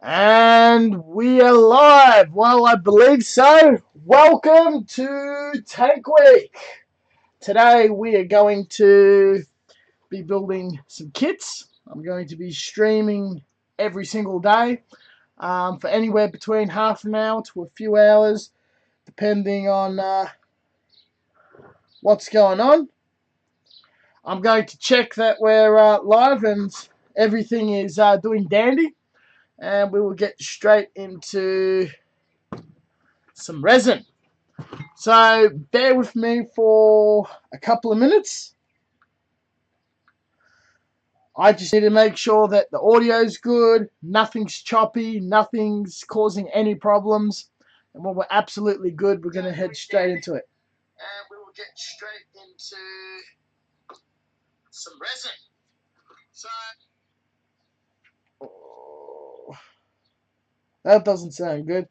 And we are live. Well, I believe so. Welcome to Tank Week. Today we are going to be building some kits. I'm going to be streaming every single day for anywhere between half an hour to a few hours, depending on what's going on. I'm going to check that we're live and everything is doing dandy. And we will get straight into some resin. So bear with me for a couple of minutes. I just need to make sure that the audio's good, nothing's choppy, nothing's causing any problems. And when we're absolutely good, we're going to head straight into it. And we will get straight into some resin. So, that doesn't sound good.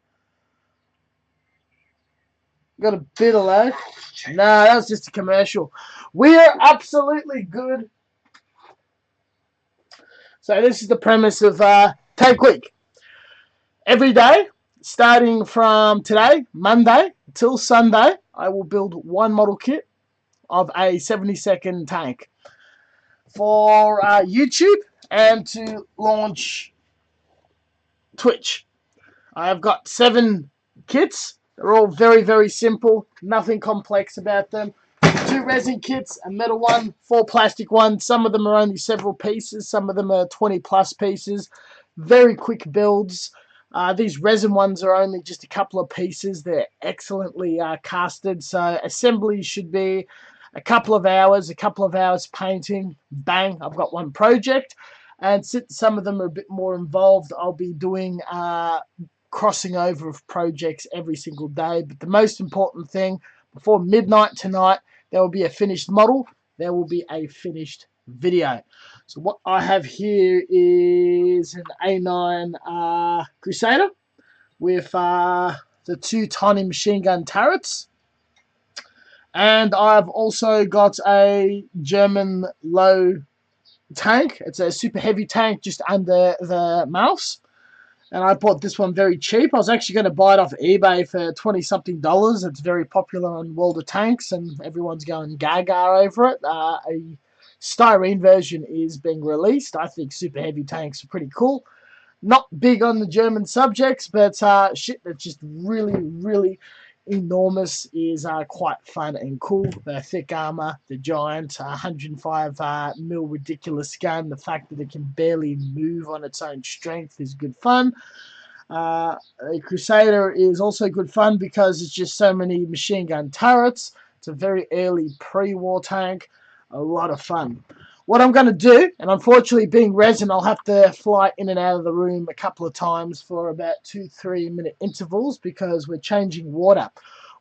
Got a bit of lag. Nah, that was just a commercial. We are absolutely good. So this is the premise of Take Week. Every day, starting from today, Monday, till Sunday, I will build one model kit of a 70-second tank for YouTube and to launch Twitch. I have got 7 kits. They're all very, very simple. Nothing complex about them. 2 resin kits, a metal one, 4 plastic ones. Some of them are only several pieces. Some of them are 20 plus pieces. Very quick builds. These resin ones are only just a couple of pieces. They're excellently casted. So assembly should be a couple of hours painting. Bang, I've got one project. And since some of them are a bit more involved, I'll be doing crossing over of projects every single day. But the most important thing, before midnight tonight, there will be a finished model. There will be a finished video. So what I have here is an A9 Crusader with the 2 tiny machine gun turrets. And I've also got a German low tank. It's a super heavy tank just under the mouse. And I bought this one very cheap. I was actually going to buy it off eBay for $20-something. It's very popular on World of Tanks, and everyone's going gaga over it. A styrene version is being released. I think super heavy tanks are pretty cool. Not big on the German subjects, but shit that's just really, really enormous is quite fun and cool. The thick armor, the giant 105 mil ridiculous gun, the fact that it can barely move on its own strength is good fun. A Crusader is also good fun because it's just so many machine gun turrets. It's a very early pre-war tank. A lot of fun. What I'm going to do, and unfortunately being resin, I'll have to fly in and out of the room a couple of times for about 2-3 minute intervals because we're changing water.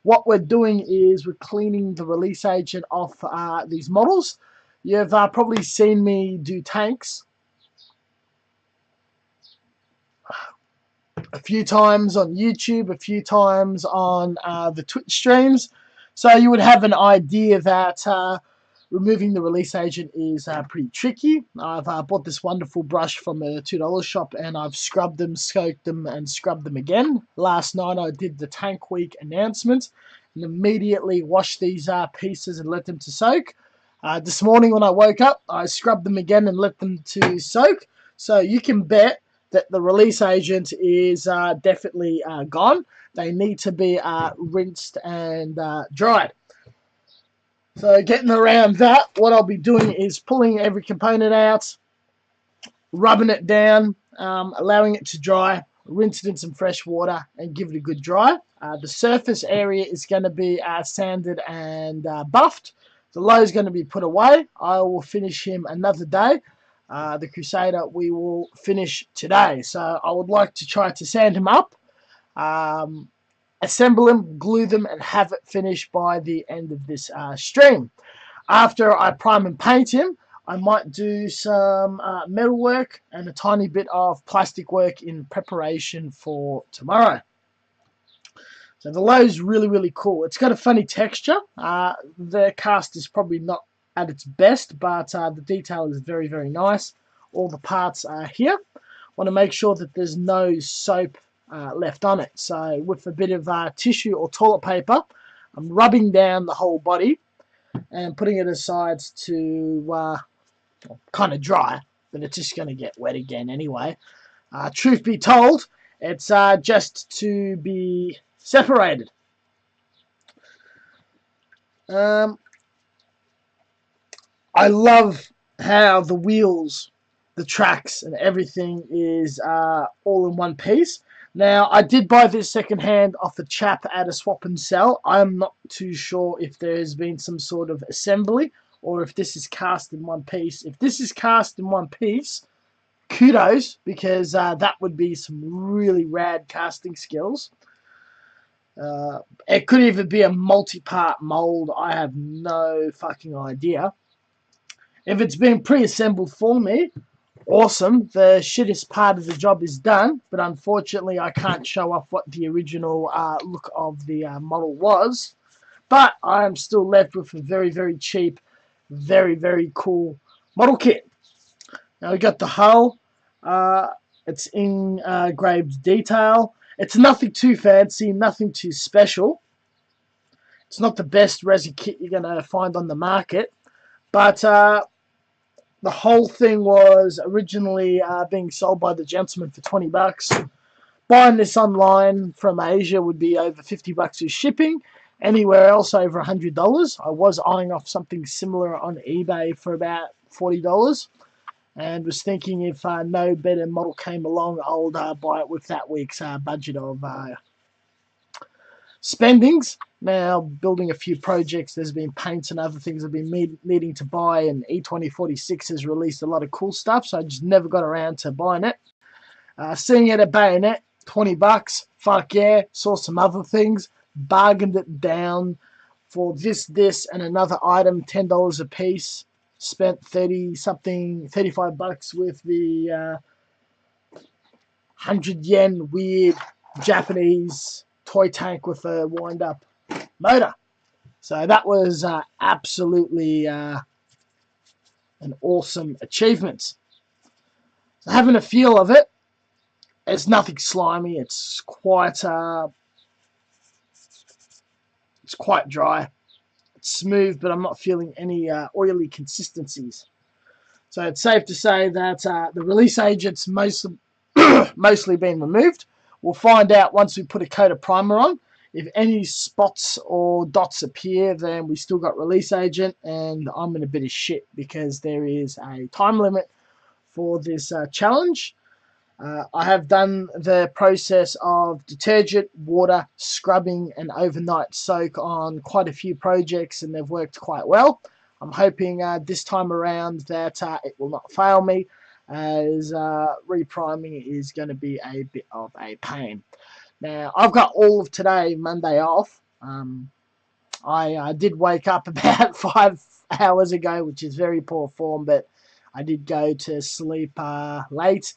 What we're doing is we're cleaning the release agent off these models. You've probably seen me do tanks a few times on YouTube, a few times on the Twitch streams. So you would have an idea that removing the release agent is pretty tricky. I've bought this wonderful brush from a $2 shop and I've scrubbed them, soaked them, and scrubbed them again. Last night I did the Tank Week announcement and immediately washed these pieces and let them to soak. This morning when I woke up, I scrubbed them again and let them to soak. So you can bet that the release agent is definitely gone. They need to be rinsed and dried. So getting around that, what I'll be doing is pulling every component out, rubbing it down, allowing it to dry, rinse it in some fresh water and give it a good dry. The surface area is going to be sanded and buffed. The low is going to be put away. I will finish him another day. The Crusader we will finish today. So I would like to try to sand him up. Assemble them, glue them, and have it finished by the end of this stream. After I prime and paint him, I might do some metal work and a tiny bit of plastic work in preparation for tomorrow. So the low is really, really cool. It's got a funny texture. The cast is probably not at its best, but the detail is very, very nice. All the parts are here. Want to make sure that there's no soap left on it. So with a bit of tissue or toilet paper, I'm rubbing down the whole body and putting it aside to kind of dry, but it's just going to get wet again anyway. Truth be told, it's just to be separated. I love how the wheels, the tracks, and everything is all in one piece. Now, I did buy this secondhand off a chap at a swap and sell. I'm not too sure if there's been some sort of assembly or if this is cast in one piece. If this is cast in one piece, kudos, because that would be some really rad casting skills. It could even be a multi-part mold. I have no fucking idea. If it's been pre-assembled for me, awesome. The shittest part of the job is done, but unfortunately I can't show off what the original look of the model was. But I'm still left with a very, very cheap, very, very cool model kit. Now we got the hull. It's in engraved detail. It's nothing too fancy, nothing too special. It's not the best resi kit you're going to find on the market. But the whole thing was originally being sold by the gentleman for 20 bucks. Buying this online from Asia would be over 50 bucks with shipping. Anywhere else over $100. I was eyeing off something similar on eBay for about $40. And was thinking if no better model came along, I'll buy it with that week's budget of spendings. Now, building a few projects, there's been paints and other things I've been needing to buy, and E2046 has released a lot of cool stuff, so I just never got around to buying it. Seeing it at Bayonet, 20 bucks, fuck yeah. Saw some other things, bargained it down for this, and another item, $10 a piece. Spent 35 bucks with the 100 yen weird Japanese toy tank with a wind-up motor. So that was absolutely an awesome achievement. So having a feel of it, it's nothing slimy. It's quite dry. It's smooth, but I'm not feeling any oily consistencies. So it's safe to say that the release agent's mostly been removed. We'll find out once we put a coat of primer on. If any spots or dots appear, then we still got release agent, and I'm in a bit of shit because there is a time limit for this challenge. I have done the process of detergent, water, scrubbing, and overnight soak on quite a few projects, and they've worked quite well. I'm hoping this time around that it will not fail me, as repriming is going to be a bit of a pain. Now, I've got all of today, Monday, off. I did wake up about 5 hours ago, which is very poor form, but I did go to sleep late.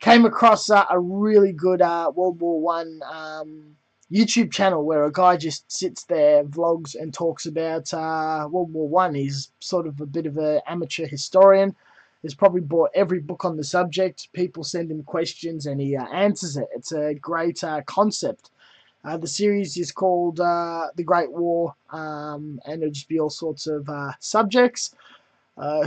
Came across a really good World War One YouTube channel where a guy just sits there, vlogs, and talks about World War One. He's sort of a bit of an amateur historian. He's probably bought every book on the subject. People send him questions and he answers it. It's a great concept. The series is called The Great War, and it'll just be all sorts of subjects.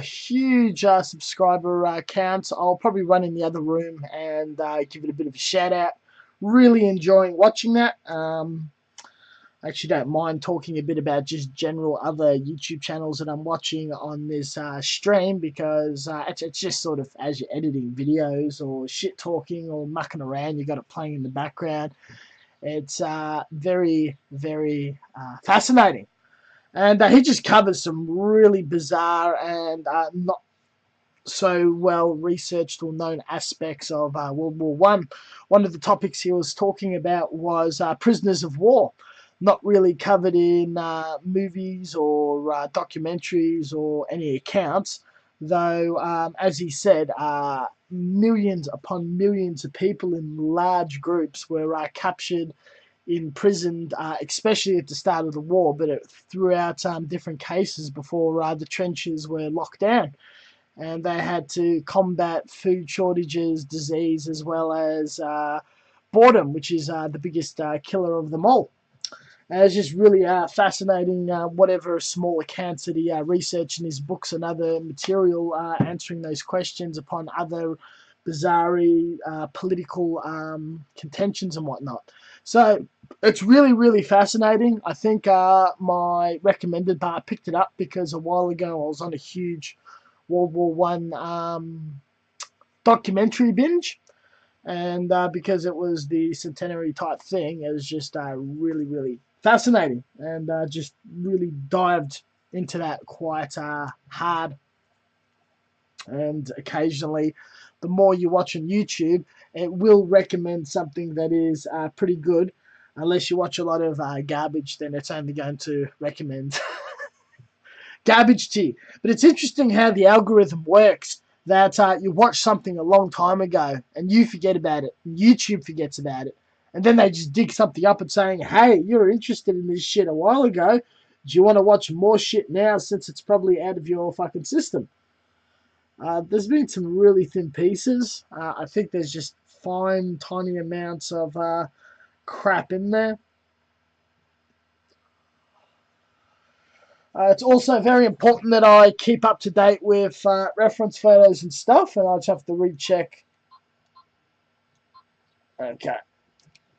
Huge subscriber count. I'll probably run in the other room and give it a bit of a shout out. Really enjoying watching that. I actually don't mind talking a bit about just general other YouTube channels that I'm watching on this stream, because it's just sort of as you're editing videos or shit talking or mucking around, you got it playing in the background. It's very, very fascinating. And he just covers some really bizarre and not so well researched or known aspects of World War One. One of the topics he was talking about was prisoners of war, not really covered in movies or documentaries or any accounts, though, as he said, millions upon millions of people in large groups were captured, imprisoned, especially at the start of the war, but throughout different cases before the trenches were locked down. and they had to combat food shortages, disease, as well as boredom, which is the biggest killer of them all. And it's just really fascinating, whatever small accounts that he researched in his books and other material answering those questions upon other bizarre political contentions and whatnot. So it's really, really fascinating. I think my recommended bar picked it up because a while ago I was on a huge World War One documentary binge, and because it was the centenary type thing, it was just really, really fascinating, and just really dived into that quite hard. And occasionally, the more you watch on YouTube, it will recommend something that is pretty good. Unless you watch a lot of garbage, then it's only going to recommend garbage to you. But it's interesting how the algorithm works. That you watch something a long time ago and you forget about it, and YouTube forgets about it, and then they just dig something up and saying, "Hey, you were interested in this shit a while ago. Do you want to watch more shit now since it's probably out of your fucking system?" There's been some really thin pieces. I think there's just fine, tiny amounts of crap in there. It's also very important that I keep up to date with reference photos and stuff, and I'll just have to recheck. Okay.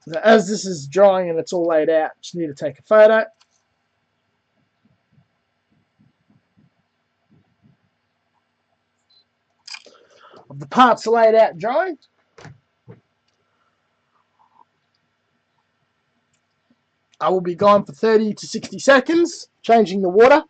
So as this is drying and it's all laid out, just need to take a photo. Of the parts laid out drying. I will be gone for 30 to 60 seconds, changing the water.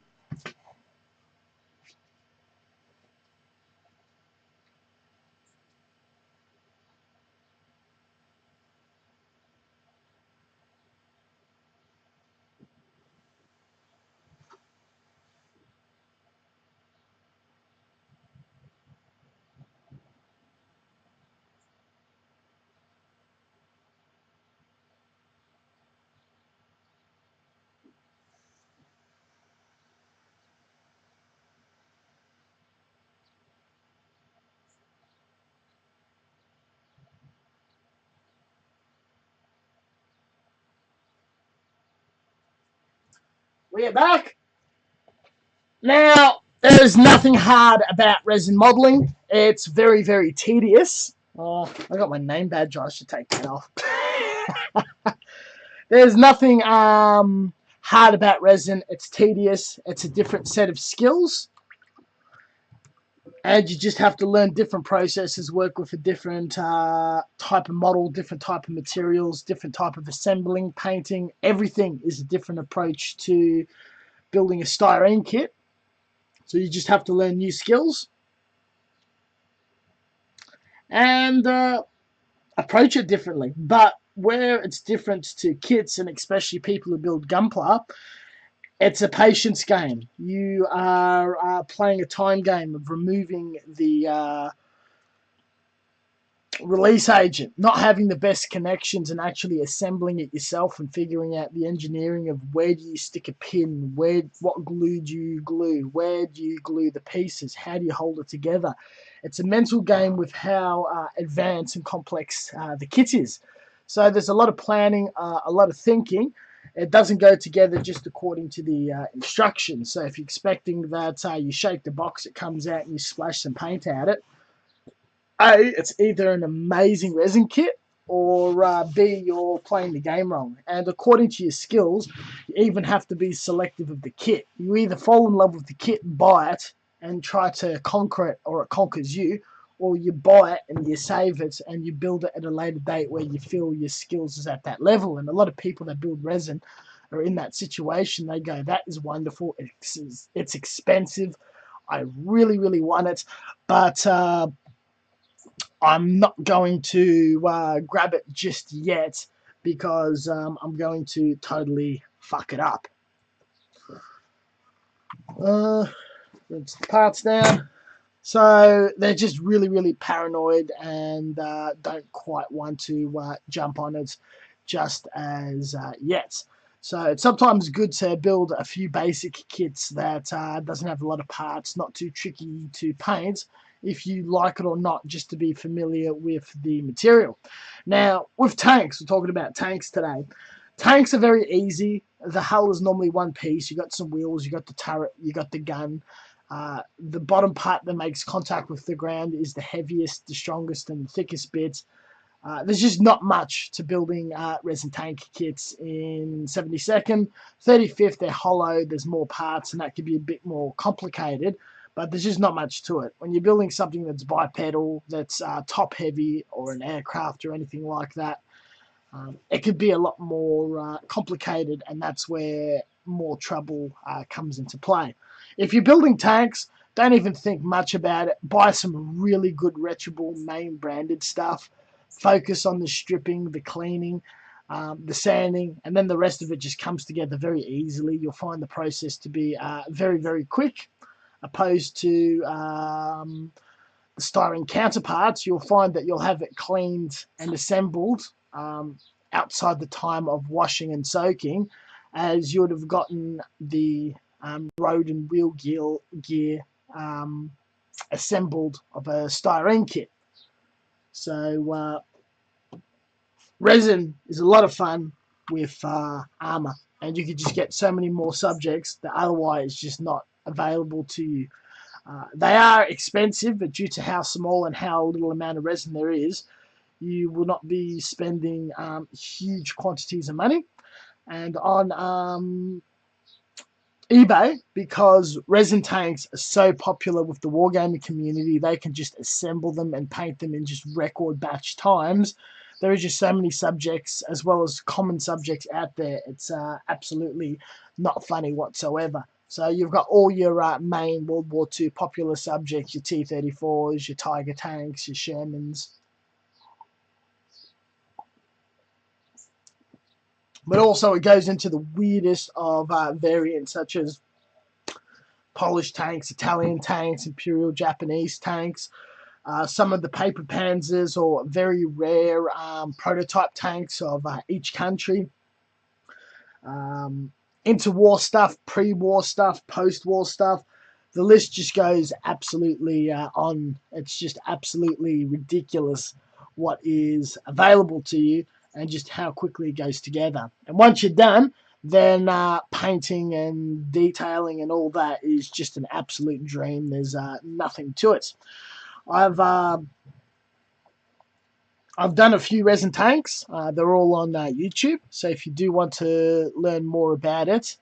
We are back. Now, there's nothing hard about resin modeling. It's very, very tedious. Oh, I got my name badge. I should take that off. There's nothing hard about resin. It's tedious. It's a different set of skills. And you just have to learn different processes, work with a different type of model, different type of materials, different type of assembling, painting. Everything is a different approach to building a styrene kit. So you just have to learn new skills and approach it differently. But where it's different to kits, and especially people who build Gunpla, it's a patience game. You are playing a time game of removing the release agent, not having the best connections and actually assembling it yourself and figuring out the engineering of where do you stick a pin, what glue do you glue, where do you glue the pieces, how do you hold it together. It's a mental game with how advanced and complex the kit is. So there's a lot of planning, a lot of thinking. It doesn't go together just according to the instructions. So if you're expecting that you shake the box, it comes out and you splash some paint at it, A, it's either an amazing resin kit, or B, you're playing the game wrong. And according to your skills, you even have to be selective of the kit. You either fall in love with the kit and buy it and try to conquer it, or it conquers you, or you buy it and you save it and you build it at a later date where you feel your skills is at that level. And a lot of people that build resin are in that situation. They go, that is wonderful. It's expensive. I really, really want it. But I'm not going to grab it just yet because I'm going to totally fuck it up. Rinse the parts down. So they're just really, really paranoid and don't quite want to jump on it just as yet. So it's sometimes good to build a few basic kits that doesn't have a lot of parts, not too tricky to paint, if you like it or not, just to be familiar with the material. Now, with tanks, we're talking about tanks today. Tanks are very easy. The hull is normally one piece. You got some wheels, you got the turret, you got the gun. The bottom part that makes contact with the ground is the heaviest, the strongest, and the thickest bits. There's just not much to building resin tank kits in 72nd. 35th, they're hollow, there's more parts, and that could be a bit more complicated, but there's just not much to it. When you're building something that's bipedal, that's top heavy, or an aircraft or anything like that, it could be a lot more complicated, and that's where more trouble comes into play. If you're building tanks, don't even think much about it. Buy some really good reputable main branded stuff. Focus on the stripping, the cleaning, the sanding, and then the rest of it just comes together very easily. You'll find the process to be very, very quick, opposed to the styrene counterparts. You'll find that you'll have it cleaned and assembled outside the time of washing and soaking, as you would have gotten the road and wheel gear assembled of a styrene kit. So resin is a lot of fun with armor, and you could just get so many more subjects that otherwise just not available to you. They are expensive, but due to how small and how little amount of resin there is, you will not be spending huge quantities of money. And on eBay, because resin tanks are so popular with the wargaming community, they can just assemble them and paint them in just record batch times. There are just so many subjects as well as common subjects out there. It's absolutely not funny whatsoever. So you've got all your main World War II popular subjects, your T-34s, your Tiger tanks, your Shermans. But also it goes into the weirdest of variants, such as Polish tanks, Italian tanks, Imperial Japanese tanks, some of the paper panzers or very rare prototype tanks of each country. Interwar stuff, pre-war stuff, post-war stuff. The list just goes absolutely on. It's just absolutely ridiculous what is available to you and just how quickly it goes together. And once you're done, then painting and detailing and all that is just an absolute dream. There's nothing to it. I've done a few resin tanks. They're all on YouTube. So if you do want to learn more about it,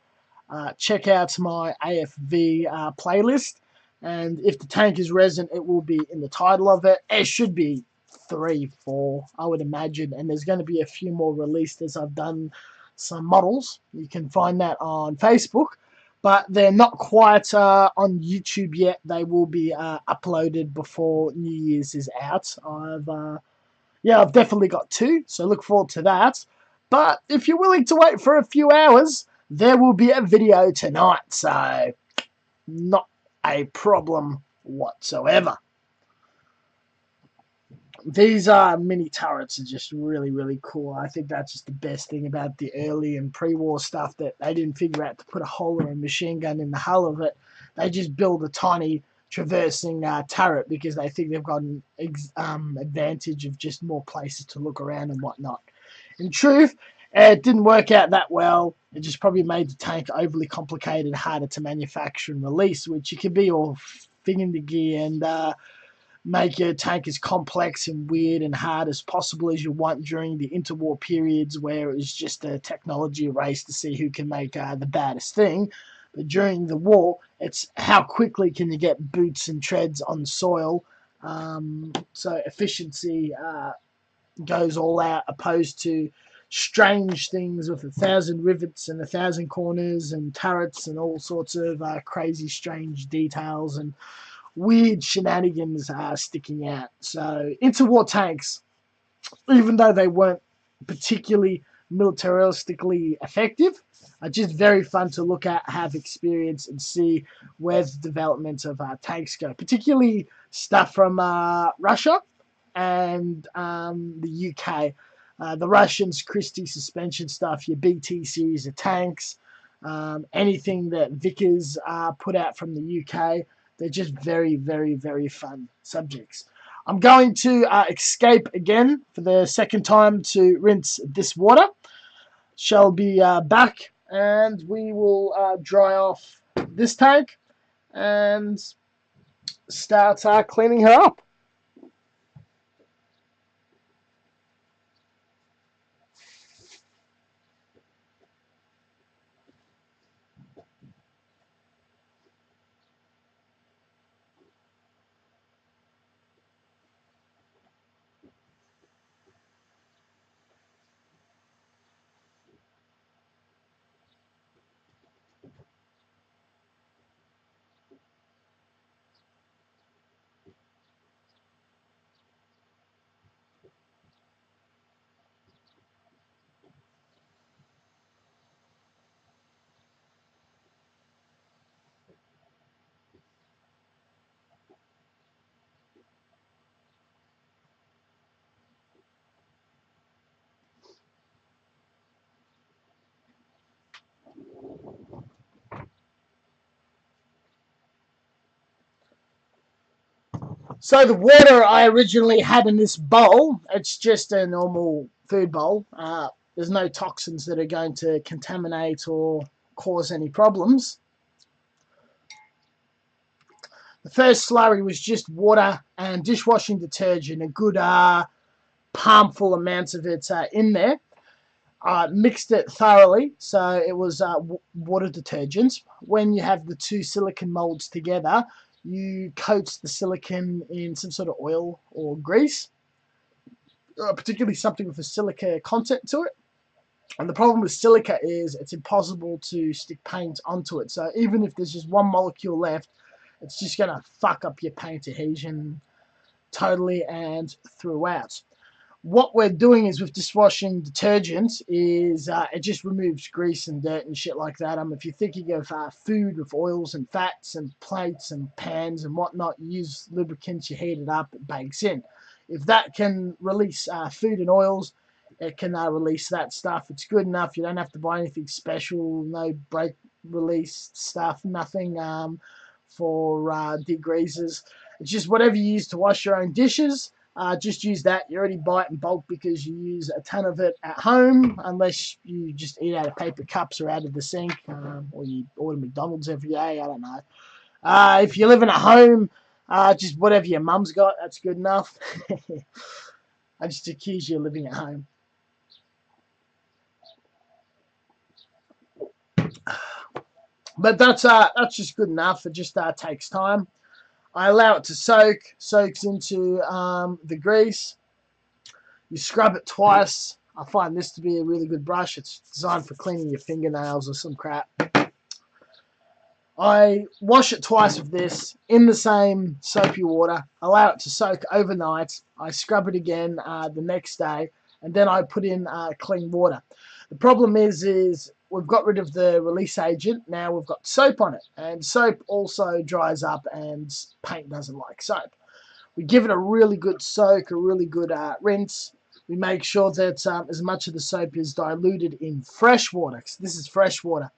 check out my AFV playlist. And if the tank is resin, it will be in the title of it. It should be 3, 4, I would imagine. And there's going to be a few more released as I've done some models. You can find that on Facebook. But they're not quite on YouTube yet. They will be uploaded before New Year's is out. I've definitely got 2, so look forward to that. But if you're willing to wait for a few hours, there will be a video tonight, so not a problem whatsoever. These mini turrets are just really, really cool. I think that's just the best thing about the early and pre-war stuff, that they didn't figure out to put a hole or a machine gun in the hull of it. They just build a tiny traversing turret because they think they've got an advantage of just more places to look around and whatnot. In truth, it didn't work out that well. It just probably made the tank overly complicated, harder to manufacture and release, which you can be all thing in the gear and make your tank as complex and weird and hard as possible as you want during the interwar periods, where it was just a technology race to see who can make the baddest thing. But during the war, it's how quickly can you get boots and treads on soil. So efficiency goes all out, opposed to strange things with 1,000 rivets and 1,000 corners and turrets and all sorts of crazy, strange details and weird shenanigans sticking out. So interwar tanks, even though they weren't particularly militaristically effective, are just very fun to look at, have experience, and see where the development of tanks go, particularly stuff from Russia and the UK. The Russians, Christie suspension stuff, your BT series of tanks, anything that Vickers put out from the UK. They're just very, very, very fun subjects. I'm going to escape again for the second time to rinse this water. Shall be back, and we will dry off this tank and start cleaning her up. So the water I originally had in this bowl, it's just a normal food bowl. There's no toxins that are going to contaminate or cause any problems. The first slurry was just water and dishwashing detergent, a good palmful amounts of it in there. Mixed it thoroughly, so it was water detergent. When you have the two silicone molds together, you coat the silicone in some sort of oil or grease, particularly something with a silica content to it. And the problem with silica is it's impossible to stick paint onto it. So even if there's just one molecule left, it's just going to fuck up your paint adhesion totally and throughout. What we're doing is with dishwashing detergent is it just removes grease and dirt and shit like that. If you're thinking of food with oils and fats and plates and pans and whatnot, you use lubricants, you heat it up, it bakes in. If that can release food and oils, it can release that stuff. It's good enough. You don't have to buy anything special, no brake release stuff, nothing for degreasers. It's just whatever you use to wash your own dishes. Just use that. You already buy it in bulk because you use a ton of it at home, unless you just eat out of paper cups or out of the sink, or you order McDonald's every day. I don't know. If you're living at home, just whatever your mum's got, that's good enough. I just accuse you of living at home. But that's just good enough. It just takes time. I allow it to soaks into the grease. You scrub it twice. I find this to be a really good brush. It's designed for cleaning your fingernails or some crap. I wash it twice with this in the same soapy water, allow it to soak overnight. I scrub it again the next day, and then I put in clean water. The problem is we've got rid of the release agent. Now we've got soap on it, and soap also dries up, and paint doesn't like soap. We give it a really good soak, a really good rinse. We make sure that as much of the soap is diluted in fresh water, because this is fresh water.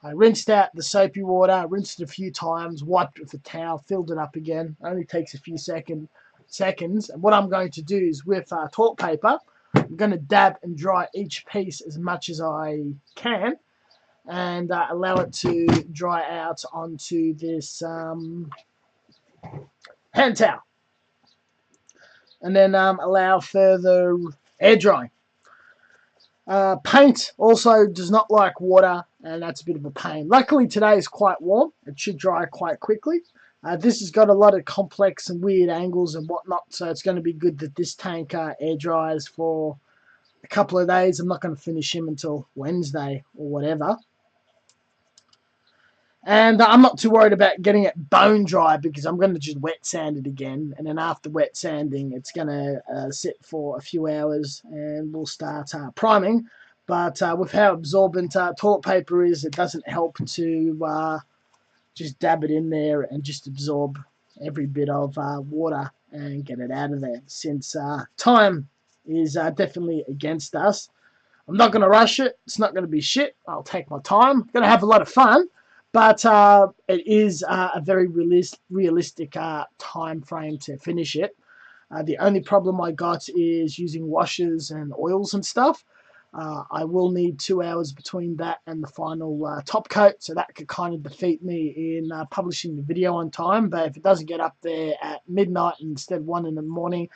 I rinsed out the soapy water, rinsed it a few times, wiped it with a towel, filled it up again. It only takes a few seconds. And what I'm going to do is with toilet paper, I'm going to dab and dry each piece as much as I can, and allow it to dry out onto this hand towel. And then allow further air drying. Paint also does not like water, and that's a bit of a pain. Luckily today is quite warm. It should dry quite quickly. This has got a lot of complex and weird angles and whatnot, so it's going to be good that this tank air dries for a couple of days. I'm not going to finish him until Wednesday or whatever. And I'm not too worried about getting it bone dry, because I'm going to just wet sand it again. And then after wet sanding, it's going to sit for a few hours, and we'll start priming. But with how absorbent toilet paper is, it doesn't help to just dab it in there and just absorb every bit of water and get it out of there, since time is definitely against us. I'm not going to rush it. It's not going to be shit. I'll take my time. I'm going to have a lot of fun, but it is a very realistic time frame to finish it. The only problem I got is using washers and oils and stuff. I will need 2 hours between that and the final top coat, so that could kind of defeat me in publishing the video on time. But if it doesn't get up there at midnight instead of 1 in the morning,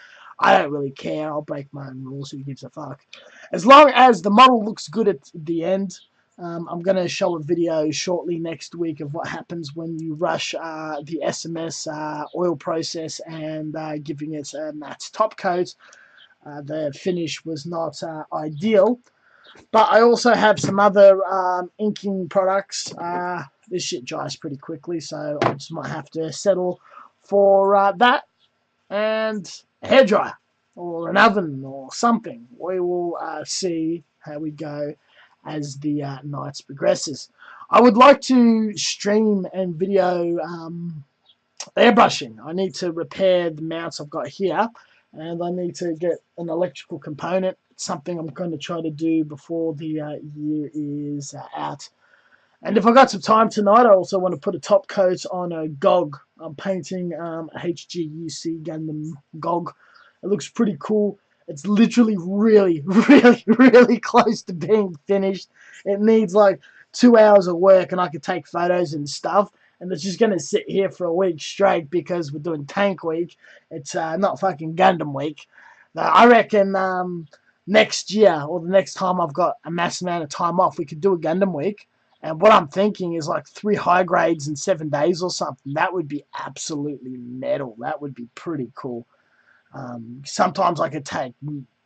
I don't really care. I'll break my own rules. Who gives a fuck? As long as the model looks good at the end. I'm going to show a video shortly next week of what happens when you rush the SMS oil process and giving it a matte top coat. The finish was not ideal, but I also have some other inking products. This shit dries pretty quickly, so I just might have to settle for that and a hairdryer or an oven or something. We will see how we go as the nights progresses. I would like to stream and video airbrushing. I need to repair the mounts I've got here, and I need to get an electrical component. It's something I'm going to try to do before the year is out. And if I got some time tonight, I also want to put a top coat on a GOG. I'm painting a HGUC Gundam GOG. It looks pretty cool. It's literally really, really, really close to being finished. It needs like 2 hours of work, and I could take photos and stuff. And it's just going to sit here for a week straight because we're doing Tank Week. It's not fucking Gundam Week. I reckon next year or the next time I've got a mass amount of time off, we could do a Gundam Week. And what I'm thinking is like 3 high grades in 7 days or something. That would be absolutely metal. That would be pretty cool. Sometimes I could take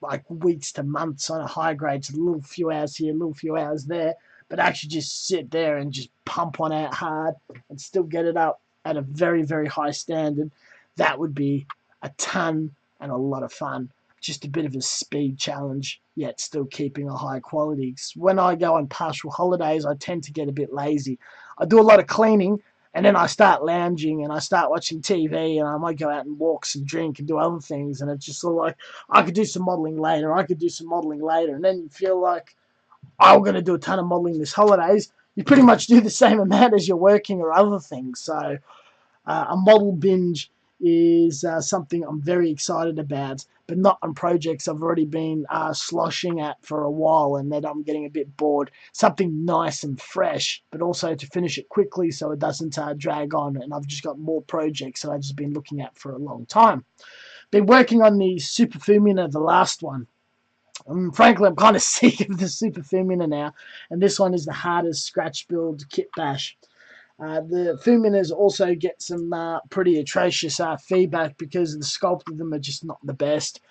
like weeks to months on a high grade, so a little few hours here, a little few hours there, but actually just sit there and just pump one out hard and still get it up at a very, very high standard. That would be a ton and a lot of fun. Just a bit of a speed challenge, yet still keeping a high quality. When I go on partial holidays, I tend to get a bit lazy. I do a lot of cleaning, and then I start lounging and I start watching TV, and I might go out and walk and drink and do other things. And it's just sort of like, I could do some modeling later. I could do some modeling later. And then you feel like, I'm going to do a ton of modeling this holidays. You pretty much do the same amount as you're working or other things. So a model binge is something I'm very excited about, but not on projects I've already been sloshing at for a while and that I'm getting a bit bored. Something nice and fresh, but also to finish it quickly so it doesn't drag on, and I've just got more projects that I've just been looking at for a long time. Been working on the Super Fumina, the last one. Frankly, I'm kind of sick of the Super Fumina now, and this one is the hardest scratch build kit bash. The Fuminas also get some pretty atrocious feedback because the sculpt of them are just not the best.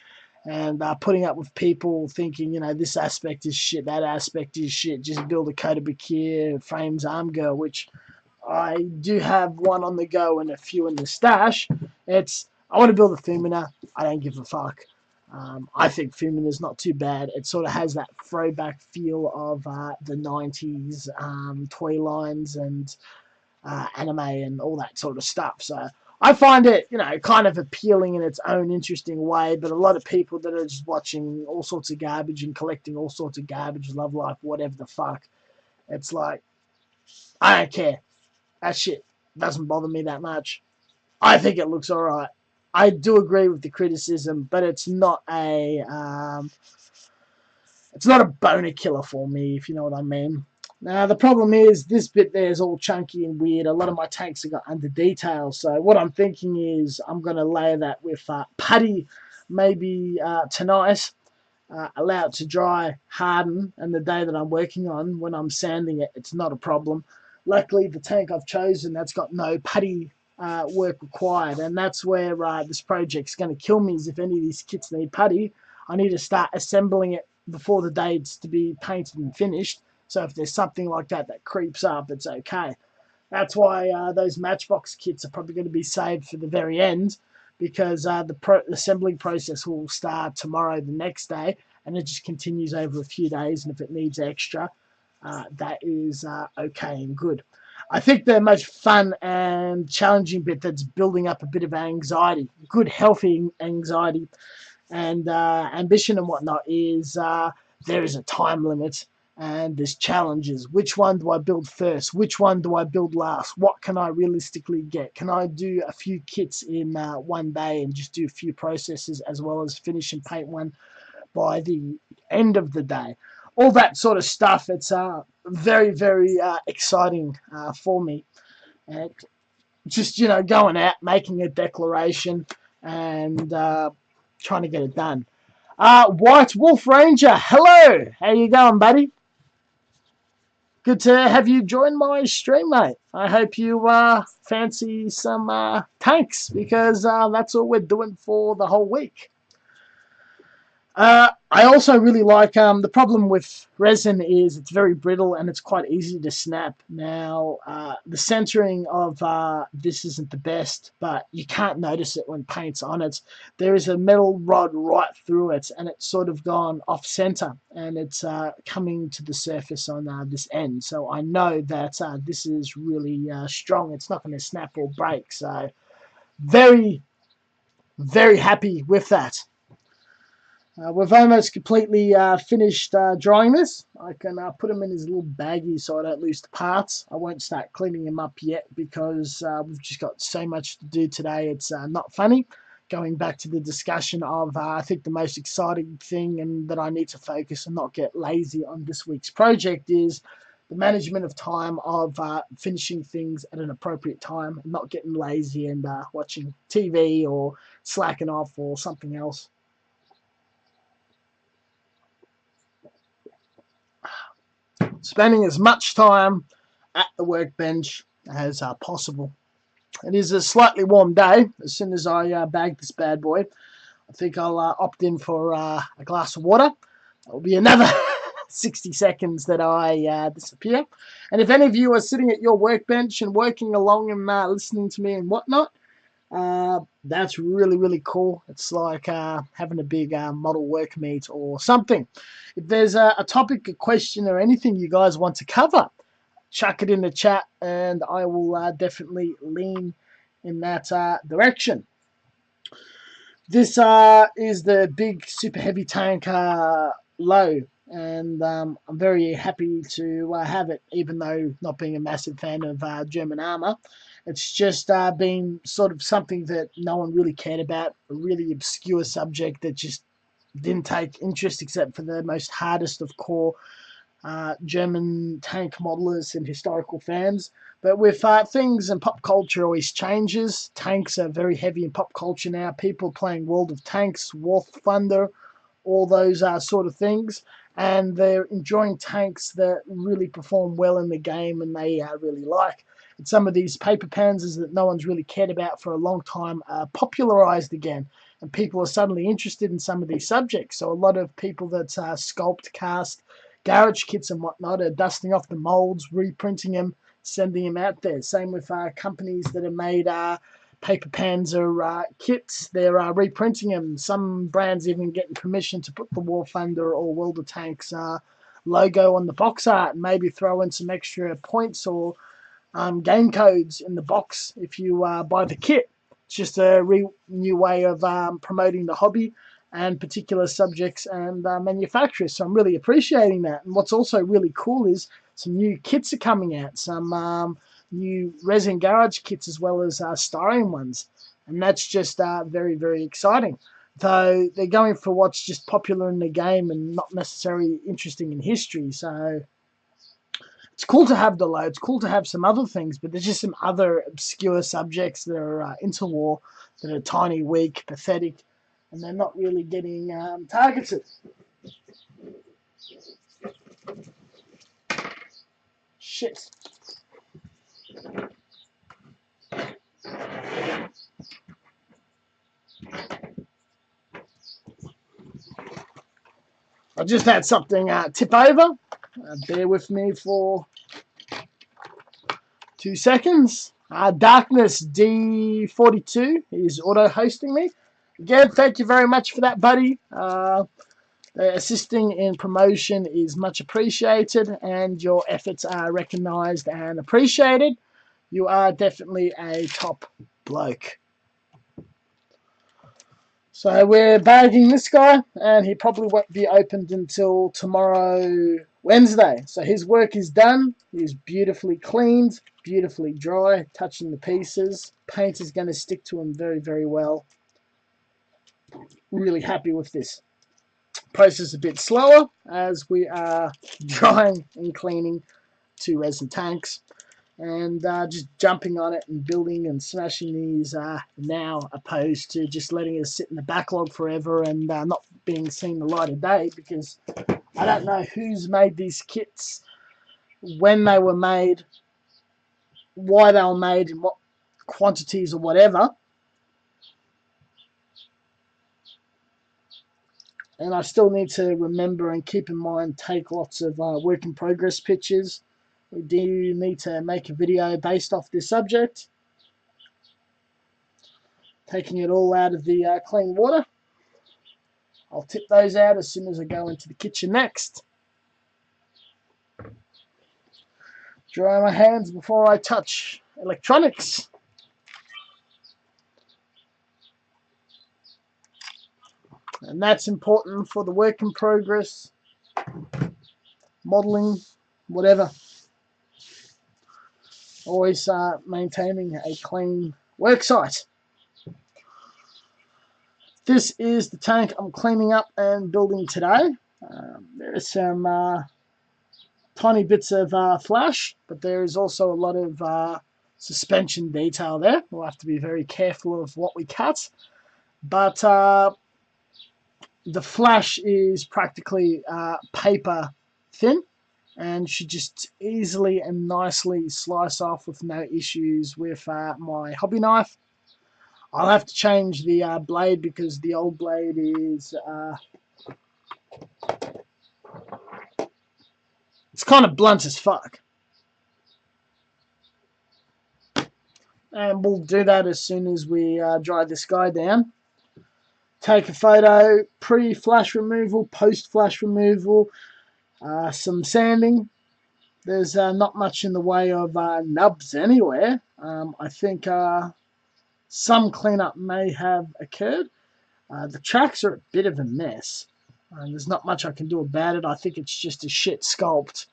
And putting up with people thinking, this aspect is shit, that aspect is shit, just build a Kodabakir frames arm girl, which I do have one on the go and a few in the stash. I want to build a Fumina. I don't give a fuck. I think Fumina's not too bad. It sort of has that throwback feel of the 90s toy lines and anime and all that sort of stuff. So I find it, kind of appealing in its own interesting way, but a lot of people that are just watching all sorts of garbage and collecting all sorts of garbage, Love Life, whatever the fuck, it's like, I don't care. That shit doesn't bother me that much. I think it looks alright. I do agree with the criticism, but it's not a boner killer for me, if you know what I mean. Now, the problem is this bit there is all chunky and weird. A lot of my tanks have got under detail. So what I'm thinking is I'm going to layer that with putty maybe tonight, allow it to dry, harden, and the day that I'm working on, when I'm sanding it, it's not a problem. Luckily, the tank I've chosen, that's got no putty work required, and that's where this project's going to kill me, is if any of these kits need putty, I need to start assembling it before the date's to be painted and finished. So if there's something like that that creeps up, it's okay. That's why those Matchbox kits are probably going to be saved for the very end, because the assembling process will start tomorrow, the next day, and it just continues over a few days. And if it needs extra, that is okay and good. I think the most fun and challenging bit that's building up a bit of anxiety, good healthy anxiety, and ambition and whatnot is there is a time limit and there's challenges. Which one do I build first? Which one do I build last? What can I realistically get? Can I do a few kits in one day and just do a few processes as well as finish and paint one by the end of the day? All that sort of stuff. It's very, very exciting for me. And just, going out, making a declaration and trying to get it done. White Wolf Ranger, hello. How you going, buddy? Good to have you join my stream, mate. I hope you fancy some tanks because that's all we're doing for the whole week. I also really like the problem with resin is it's very brittle and it's quite easy to snap. Now, the centering of this isn't the best, but you can't notice it when paint's on it. There is a metal rod right through it, and it's sort of gone off center, and it's coming to the surface on this end. So I know that this is really strong. It's not going to snap or break. So very, very happy with that. We've almost completely finished drying this. I can put them in his little baggie so I don't lose the parts. I won't start cleaning them up yet because we've just got so much to do today. It's not funny. Going back to the discussion of, I think the most exciting thing and that I need to focus and not get lazy on this week's project is the management of time of finishing things at an appropriate time and not getting lazy and watching TV or slacking off or something else. Spending as much time at the workbench as possible. It is a slightly warm day. As soon as I bag this bad boy, I think I'll opt in for a glass of water. It will be another 60 seconds that I disappear. And if any of you are sitting at your workbench and working along and listening to me and whatnot, that's really, really cool. It's like having a big model work meet or something. If there's a topic, a question, or anything you guys want to cover, chuck it in the chat and I will definitely lean in that direction. This is the big super heavy tank low, and I'm very happy to have it, even though not being a massive fan of German armour. It's just been sort of something that no one really cared about, a really obscure subject that just didn't take interest except for the most hardest of core German tank modelers and historical fans. But with things and pop culture always changes, tanks are very heavy in pop culture now. People playing World of Tanks, War Thunder, all those sort of things. And they're enjoying tanks that really perform well in the game and they really like. And some of these paper panzers that no one's really cared about for a long time are popularized again. And people are suddenly interested in some of these subjects. So a lot of people that sculpt, cast, garage kits and whatnot are dusting off the molds, reprinting them, sending them out there. Same with companies that have made paper panzer kits. They're reprinting them. Some brands even getting permission to put the War Thunder or World of Tanks logo on the box art and maybe throw in some extra points or game codes in the box if you buy the kit. It's just a new way of promoting the hobby and particular subjects and manufacturers. So I'm really appreciating that. And what's also really cool is some new kits are coming out, some new resin garage kits as well as styrene ones. And that's just very, very exciting. Though they're going for what's just popular in the game and not necessarily interesting in history. So it's cool to have the low. It's cool to have some other things, but there's just some other obscure subjects that are interwar that are tiny, weak, pathetic, and they're not really getting targeted. Shit. I just had something tip over. Bear with me for 2 seconds. Darkness D42 is auto-hosting me. Again, thank you very much for that, buddy. Assisting in promotion is much appreciated, and your efforts are recognized and appreciated. You are definitely a top bloke. So we're bagging this guy, and he probably won't be opened until tomorrow, Wednesday. So his work is done. He's beautifully cleaned, beautifully dry, touching the pieces. Paint is going to stick to him very, very well. Really happy with this. Process a bit slower as we are drying and cleaning 2 resin tanks. And just jumping on it and building and smashing these now, opposed to just letting it sit in the backlog forever and not being seen the light of day, because I don't know who's made these kits, when they were made, why they were made, in what quantities or whatever. And I still need to remember and keep in mind, take lots of work in progress pictures. We do need to make a video based off this subject. Taking it all out of the clean water. I'll tip those out as soon as I go into the kitchen next. Dry my hands before I touch electronics. And that's important for the work in progress, modeling, whatever. Always maintaining a clean work site. This is the tank I'm cleaning up and building today. There is some tiny bits of flash, but there is also a lot of suspension detail there. We'll have to be very careful of what we cut. But the flash is practically paper thin and should just easily and nicely slice off with no issues with my hobby knife. I'll have to change the blade because the old blade is it's kind of blunt as fuck. And we'll do that as soon as we dry this guy down. Take a photo, pre-flash removal, post-flash removal, some sanding. There's not much in the way of nubs anywhere. I think some cleanup may have occurred. The tracks are a bit of a mess. There's not much I can do about it. I think it's just a shit sculpt.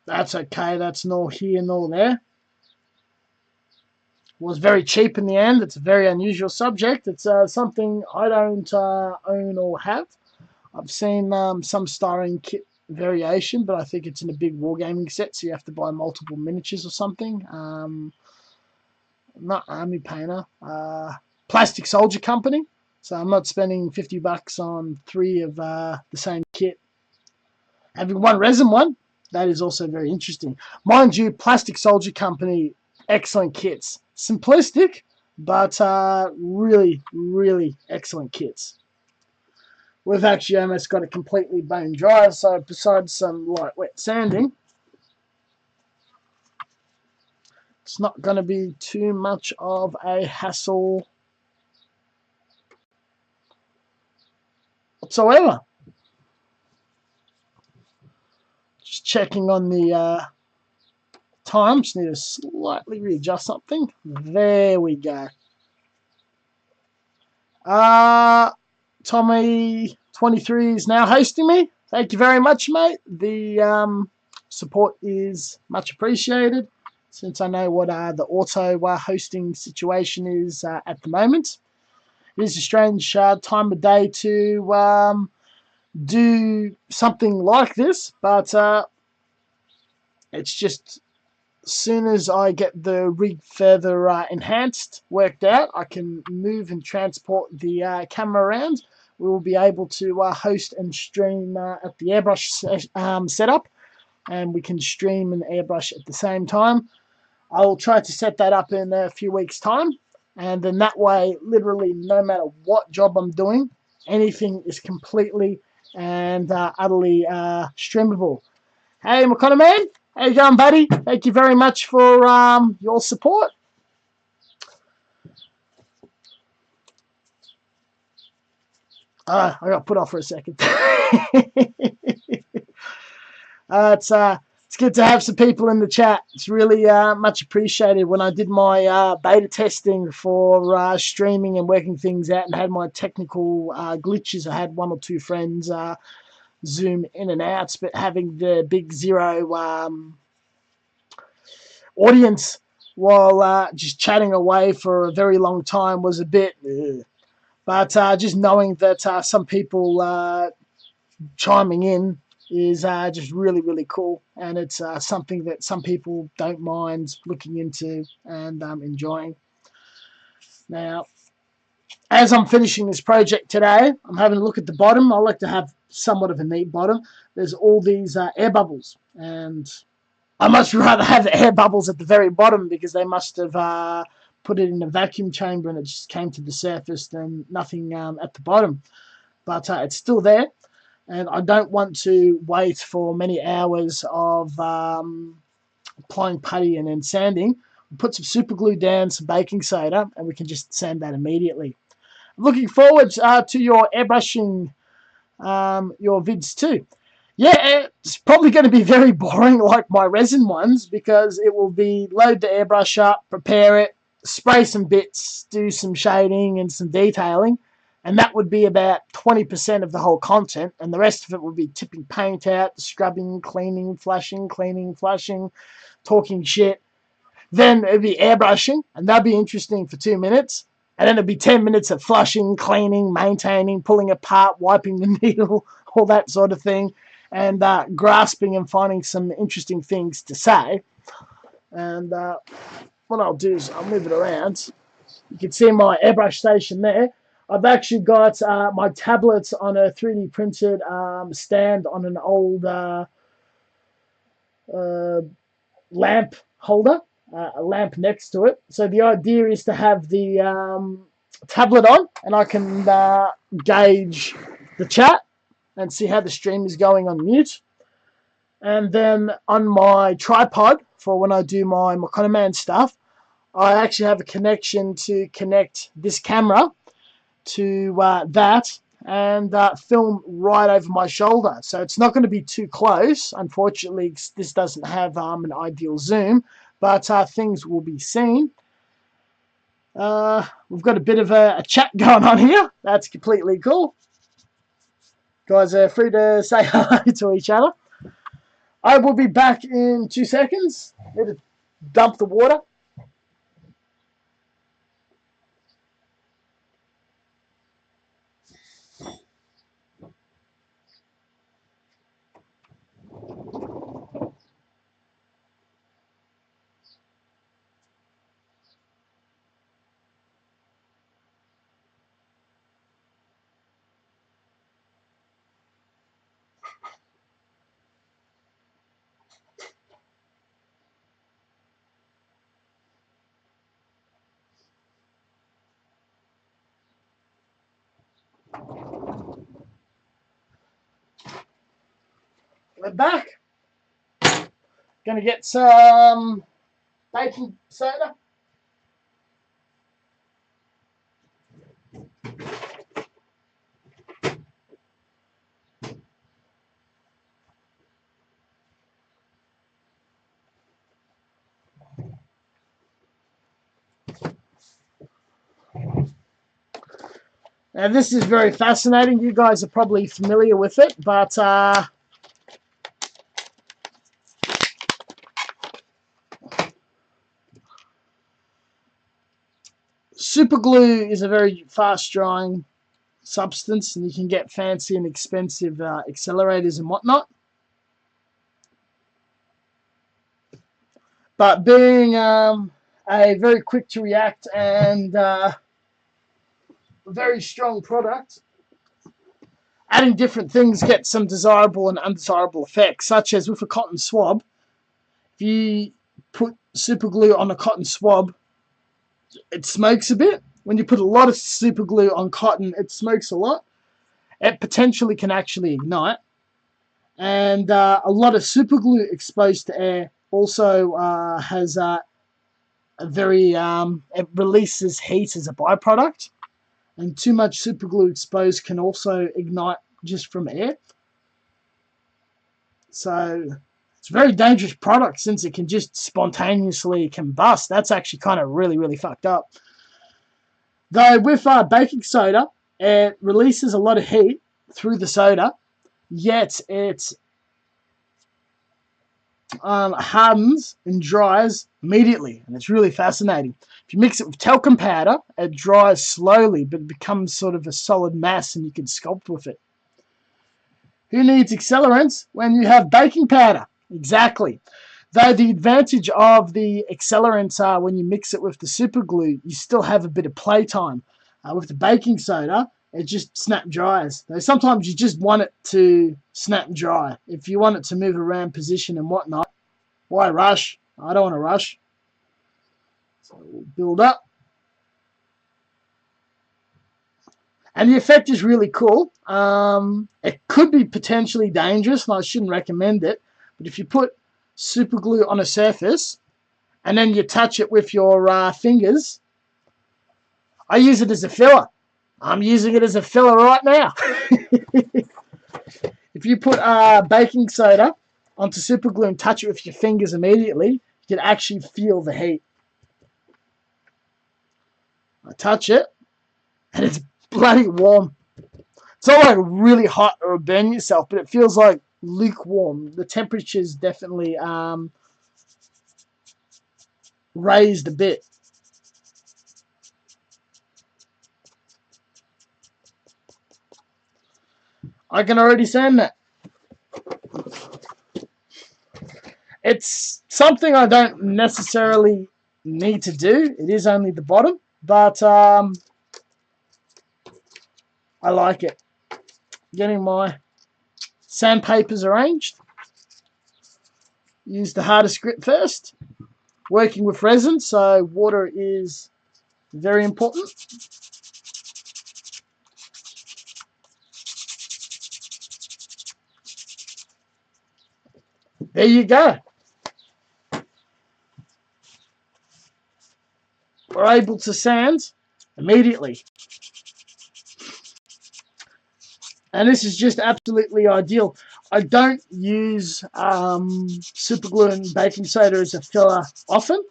That's okay. That's nor here nor there. Was very cheap in the end. It's a very unusual subject. It's something I don't own or have. I've seen some starring kit variation, but I think it's in a big wargaming set, so you have to buy multiple miniatures or something. Not Army Painter. Plastic Soldier Company. So I'm not spending $50 on 3 of the same kit. Having one resin one, that is also very interesting. Mind you, Plastic Soldier Company, excellent kits. Simplistic, but really, really excellent kits. We've actually almost got it completely bone dry, so besides some light wet sanding, it's not going to be too much of a hassle whatsoever. Just checking on the time. Just need to slightly readjust something. There we go. Tommy23 is now hosting me. Thank you very much, mate. The support is much appreciated, since I know what the auto hosting situation is at the moment. It is a strange time of day to do something like this, but it's just, as soon as I get the rig further enhanced, worked out, I can move and transport the camera around. We will be able to host and stream at the airbrush setup, and we can stream and airbrush at the same time. I will try to set that up in a few weeks' time, and then that way, literally, no matter what job I'm doing, anything is completely and utterly streamable. Hey, Mokanaman, how you going, buddy? Thank you very much for your support. I got put off for a second. It's It's good to have some people in the chat. It's really much appreciated. When I did my beta testing for streaming and working things out and had my technical glitches, I had one or two friends Zoom in and out, but having the big zero audience while just chatting away for a very long time was a bit... But just knowing that some people chiming in is just really, really cool. And it's something that some people don't mind looking into and enjoying. Now, as I'm finishing this project today, I'm having a look at the bottom. I like to have somewhat of a neat bottom. There's all these air bubbles. And I much rather have the air bubbles at the very bottom because they must have put it in a vacuum chamber and it just came to the surface than nothing at the bottom. But it's still there. And I don't want to wait for many hours of applying putty and then sanding. We'll put some super glue down, some baking soda, and we can just sand that immediately. I'm looking forward to your airbrushing, your vids too. Yeah, it's probably going to be very boring like my resin ones because it will be load the airbrush up, prepare it, spray some bits, do some shading and some detailing. And that would be about 20% of the whole content. And the rest of it would be tipping paint out, scrubbing, cleaning, flushing, talking shit. Then it'd be airbrushing, and that'd be interesting for 2 minutes. And then it'd be 10 minutes of flushing, cleaning, maintaining, pulling apart, wiping the needle, all that sort of thing. And grasping and finding some interesting things to say. And what I'll do is I'll move it around. You can see my airbrush station there. I've actually got my tablets on a 3D printed stand on an old lamp holder, a lamp next to it. So the idea is to have the tablet on and I can gauge the chat and see how the stream is going on mute. And then on my tripod for when I do my Mokanaman stuff, I actually have a connection to connect this camera to that and film right over my shoulder. So it's not going to be too close. Unfortunately, this doesn't have an ideal zoom, but things will be seen. We've got a bit of a chat going on here. That's completely cool. Guys are free to say hi to each other. I will be back in 2 seconds. Need to dump the water. We're back. Gonna get some baking soda. Now this is very fascinating. You guys are probably familiar with it, but super glue is a very fast drying substance, and you can get fancy and expensive accelerators and whatnot. But being a very quick to react and very strong product, adding different things gets some desirable and undesirable effects, such as with a cotton swab. If you put super glue on a cotton swab, it smokes a bit. When you put a lot of super glue on cotton, it smokes a lot. It potentially can actually ignite. And a lot of super glue exposed to air also has a very, it releases heat as a byproduct. And too much super glue exposed can also ignite just from air. So It's a very dangerous product since it can just spontaneously combust. That's actually kind of really, really fucked up. Though with baking soda, it releases a lot of heat through the soda, yet it hardens and dries immediately, and it's really fascinating. If you mix it with talcum powder, it dries slowly, but it becomes sort of a solid mass, and you can sculpt with it. Who needs accelerants when you have baking powder? Exactly. Though the advantage of the accelerants are when you mix it with the super glue, you still have a bit of playtime. With the baking soda, it just snap dries. Though sometimes you just want it to snap dry. If you want it to move around position and whatnot, why rush? I don't want to rush. So we'll build up. And the effect is really cool. It could be potentially dangerous, and I shouldn't recommend it. But if you put super glue on a surface and then you touch it with your fingers, I use it as a filler. I'm using it as a filler right now. If you put baking soda onto super glue and touch it with your fingers immediately, you can actually feel the heat. I touch it, and it's bloody warm. It's not like really hot or burn yourself, but it feels like lukewarm. The temperature's definitely raised a bit. I can already sand that. It's something I don't necessarily need to do. It is only the bottom, but I like it. Getting my sandpapers arranged. Use the hardest grit first. Working with resin, so water is very important. There you go. We're able to sand immediately. And this is just absolutely ideal. I don't use super glue and baking soda as a filler often.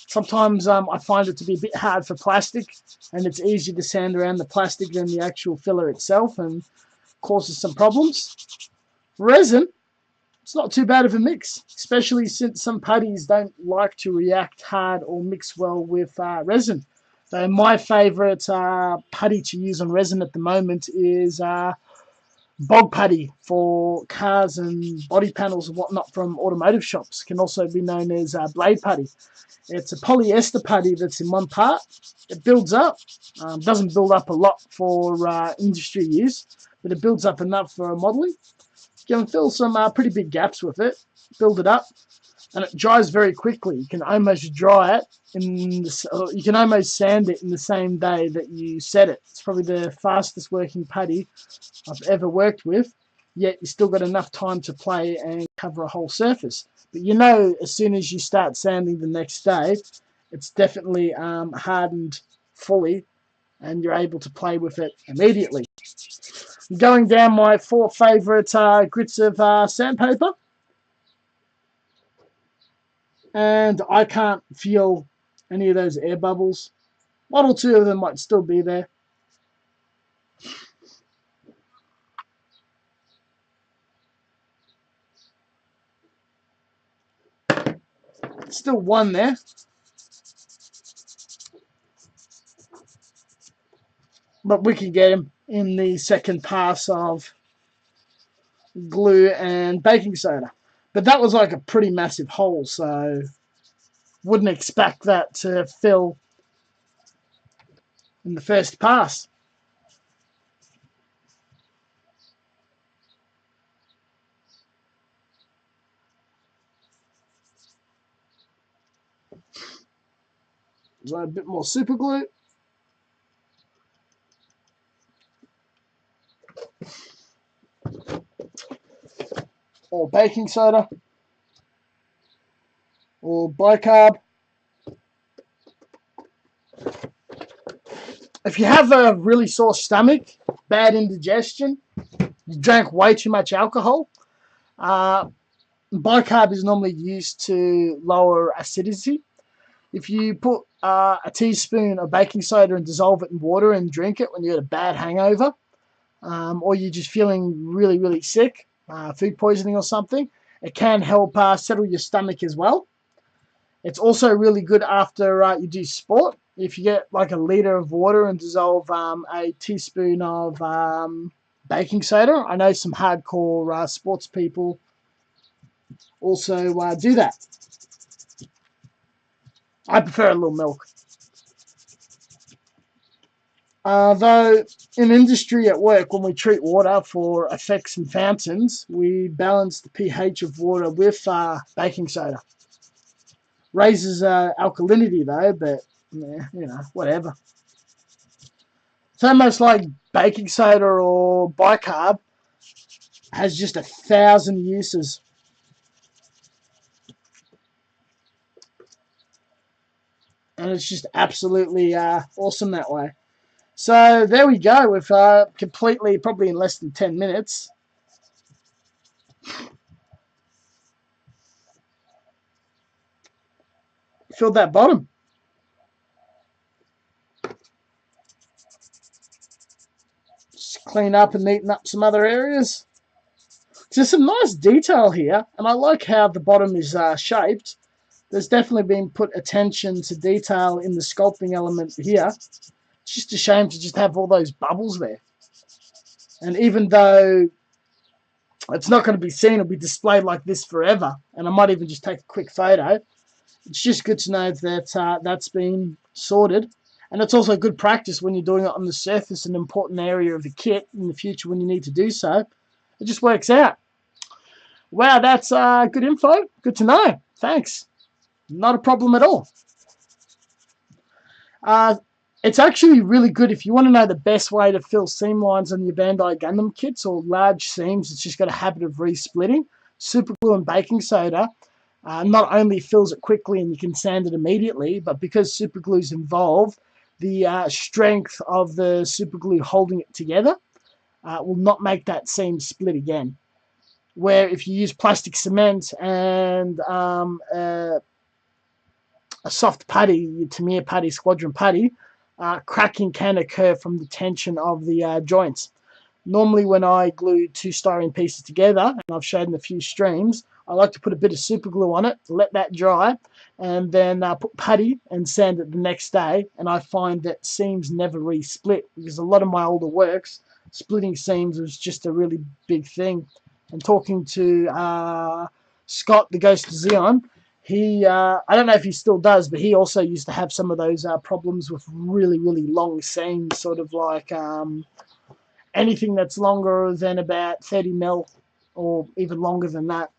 Sometimes I find it to be a bit hard for plastic, and it's easier to sand around the plastic than the actual filler itself, and causes some problems. Resin, it's not too bad of a mix, especially since some putties don't like to react hard or mix well with resin. So my favourite putty to use on resin at the moment is bog putty for cars and body panels and whatnot from automotive shops. Can also be known as blade putty. It's a polyester putty that's in one part. It builds up. Doesn't build up a lot for industry use, but it builds up enough for modelling. You can fill some pretty big gaps with it, build it up, and it dries very quickly. You can almost dry it you can almost sand it in the same day that you set it. It's probably the fastest working putty I've ever worked with, yet you still got enough time to play and cover a whole surface. But you know, as soon as you start sanding the next day, it's definitely hardened fully, and you're able to play with it immediately. Going down my 4 favourite grits of sandpaper, and I can't feel any of those air bubbles. 1 or 2 of them might still be there. Still 1 there. But we can get him in the second pass of glue and baking soda. But that was like a pretty massive hole, so wouldn't expect that to fill in the first pass. A bit more super glue. Or baking soda. Or bicarb. If you have a really sore stomach, bad indigestion, you drank way too much alcohol, Bicarb is normally used to lower acidity. If you put a teaspoon of baking soda and dissolve it in water and drink it when you got a bad hangover, or you're just feeling really, really sick, food poisoning or something, it can help settle your stomach as well. It's also really good after you do sport. If you get like a liter of water and dissolve a teaspoon of baking soda, I know some hardcore sports people also do that. I prefer a little milk. Though in industry at work, when we treat water for effects and fountains, we balance the pH of water with baking soda. Raises alkalinity though, but whatever. It's almost like baking soda or bicarb has just 1,000 uses. And it's just absolutely awesome that way. So there we go. We've completely, probably in less than 10 minutes, filled that bottom. Just clean up and neaten up some other areas. There's some nice detail here, and I like how the bottom is shaped. There's definitely been put attention to detail in the sculpting element here. It's just a shame to just have all those bubbles there. And even though it's not going to be seen, it'll be displayed like this forever, and I might even just take a quick photo. It's just good to know that that's been sorted. And it's also good practice when you're doing it on the surface, an important area of the kit in the future when you need to do so. It just works out. Wow, that's good info. Good to know. Thanks. Not a problem at all. It's actually really good if you want to know the best way to fill seam lines on your Bandai Gundam kits or large seams. It's just got a habit of re-splitting. Super glue and baking soda not only fills it quickly and you can sand it immediately, but because super glue is involved, the strength of the super glue holding it together will not make that seam split again. Where if you use plastic cement and a soft putty, your Tamiya putty, squadron putty, cracking can occur from the tension of the joints. Normally when I glue two styrene pieces together, and I've showed in a few streams, I like to put a bit of super glue on it, let that dry, and then put putty and sand it the next day, and I find that seams never re-split, because a lot of my older works, splitting seams was just a really big thing. And talking to Scott, the Ghost of Xeon, he, I don't know if he still does, but he also used to have some of those problems with really, really long seams, sort of like anything that's longer than about 30 mil or even longer than that.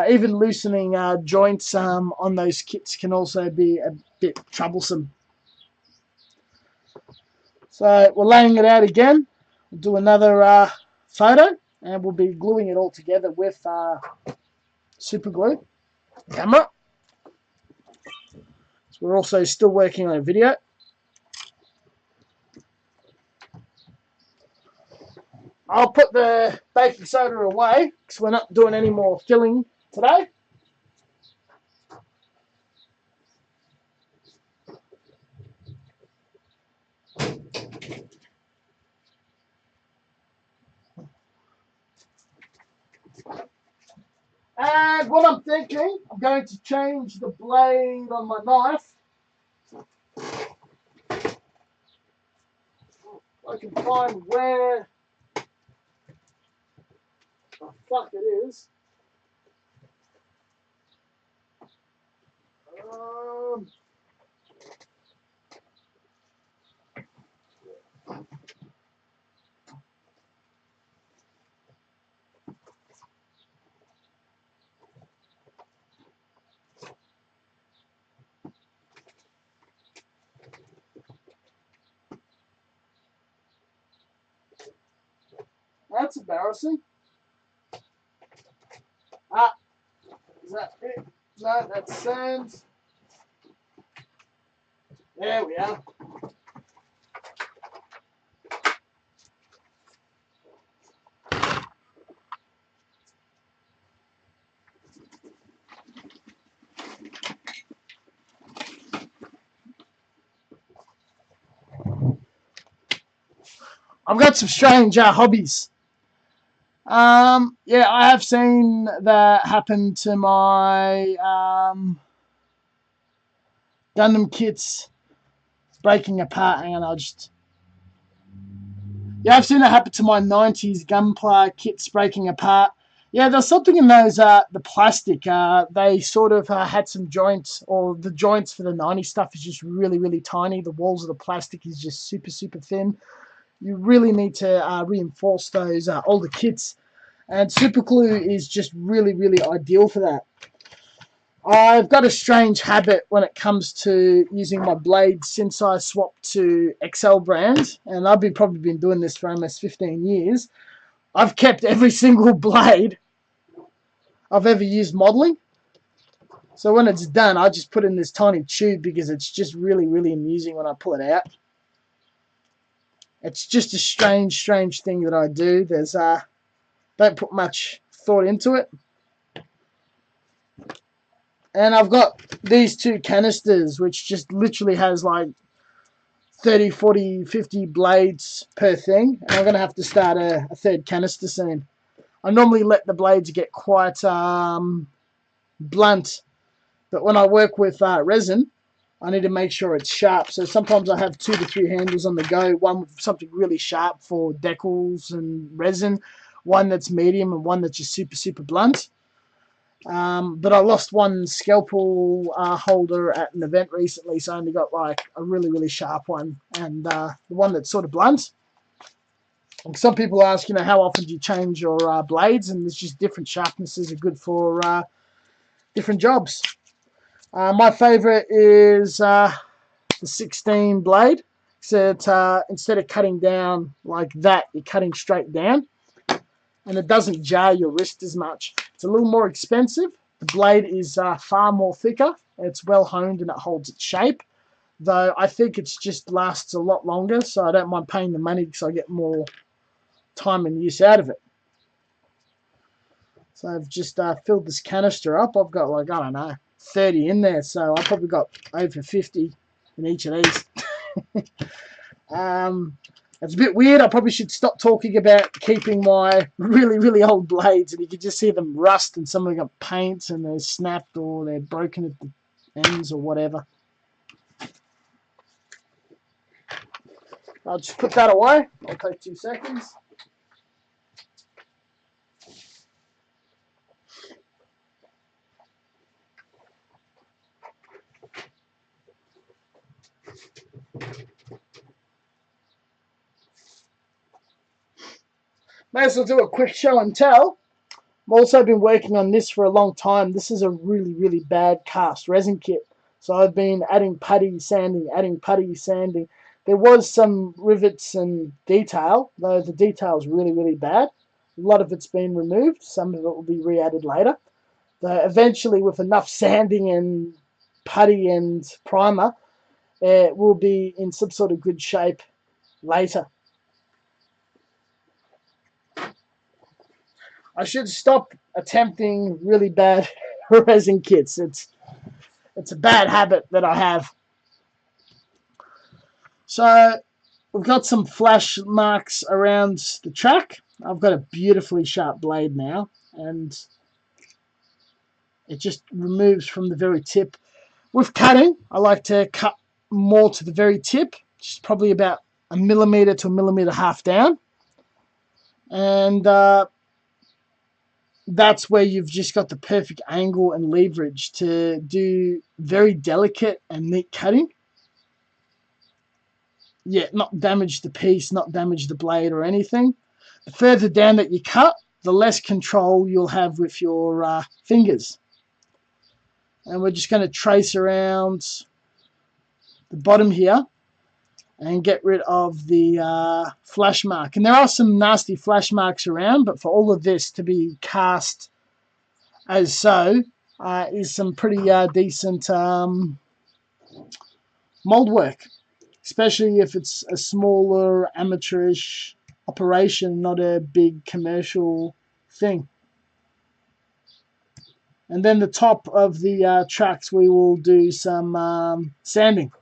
Even loosening joints on those kits can also be a bit troublesome. So we're laying it out again. We'll do another photo and we'll be gluing it all together with super glue camera. So we're also still working on a video. I'll put the baking soda away because we're not doing any more filling today. And what I'm thinking, I'm going to change the blade on my knife. I can find where the fuck it is. Um, that's embarrassing. Ah, is that it? No, that's sand. There we are. I've got some strange hobbies. Yeah, I have seen that happen to my Gundam kits breaking apart. Hang on, I'll just. Yeah, I've seen it happen to my 90s Gunpla kits breaking apart. Yeah, there's something in those, the plastic. They sort of had some joints, or the joints for the 90s stuff is just really, really tiny. The walls of the plastic is just super, super thin. You really need to reinforce those older kits. And super glue is just really, really ideal for that. I've got a strange habit when it comes to using my blades since I swapped to XL brand, and I've probably been doing this for almost 15 years. I've kept every single blade I've ever used modeling. So when it's done, I just put in this tiny tube because it's just really, really amusing when I pull it out. It's just a strange, strange thing that I do. Don't put much thought into it. And I've got these two canisters, which just literally has like 30, 40, 50 blades per thing. And I'm going to have to start a third canister soon. I normally let the blades get quite blunt, but when I work with resin, I need to make sure it's sharp. So sometimes I have 2 to 3 handles on the go, one with something really sharp for decals and resin, one that's medium, and one that's just super, super blunt. But I lost one scalpel holder at an event recently, so I only got like a really, really sharp one, and the one that's sort of blunt. And some people ask, how often do you change your blades? And there's just different sharpnesses are good for different jobs. My favorite is the 16 blade. So instead of cutting down like that, you're cutting straight down, and it doesn't jar your wrist as much. It's a little more expensive. The blade is far more thicker. It's well honed and it holds its shape. Though I think it just lasts a lot longer, so I don't mind paying the money because I get more time and use out of it. So I've just filled this canister up. I've got like, I don't know, 30 in there. So I've probably got over 50 in each of these. It's a bit weird. I probably should stop talking about keeping my really, really old blades, and you can just see them rust, and some of them got paint and they're snapped or they're broken at the ends or whatever. I'll just put that away. I'll take 2 seconds. May as well do a quick show and tell. I've also been working on this for a long time. This is a really, really bad cast resin kit. So I've been adding putty, sanding, adding putty, sanding. There was some rivets and detail, though the detail is really, really bad. A lot of it's been removed. Some of it will be re-added later. Though eventually, with enough sanding and putty and primer, it will be in some sort of good shape later. I should stop attempting really bad resin kits. It's a bad habit that I have. So we've got some flash marks around the track. I've got a beautifully sharp blade now, and it just removes from the very tip. With cutting, I like to cut more to the very tip, just probably about 1 millimeter to 1.5 millimeters down. And that's where you've just got the perfect angle and leverage to do very delicate and neat cutting. Yeah, not damage the piece, not damage the blade or anything. The further down that you cut, the less control you'll have with your fingers. And we're just going to trace around the bottom here and get rid of the flash mark. And there are some nasty flash marks around, but for all of this to be cast as so is some pretty decent mold work, especially if it's a smaller amateurish operation, not a big commercial thing. And then the top of the tracks we will do some sanding.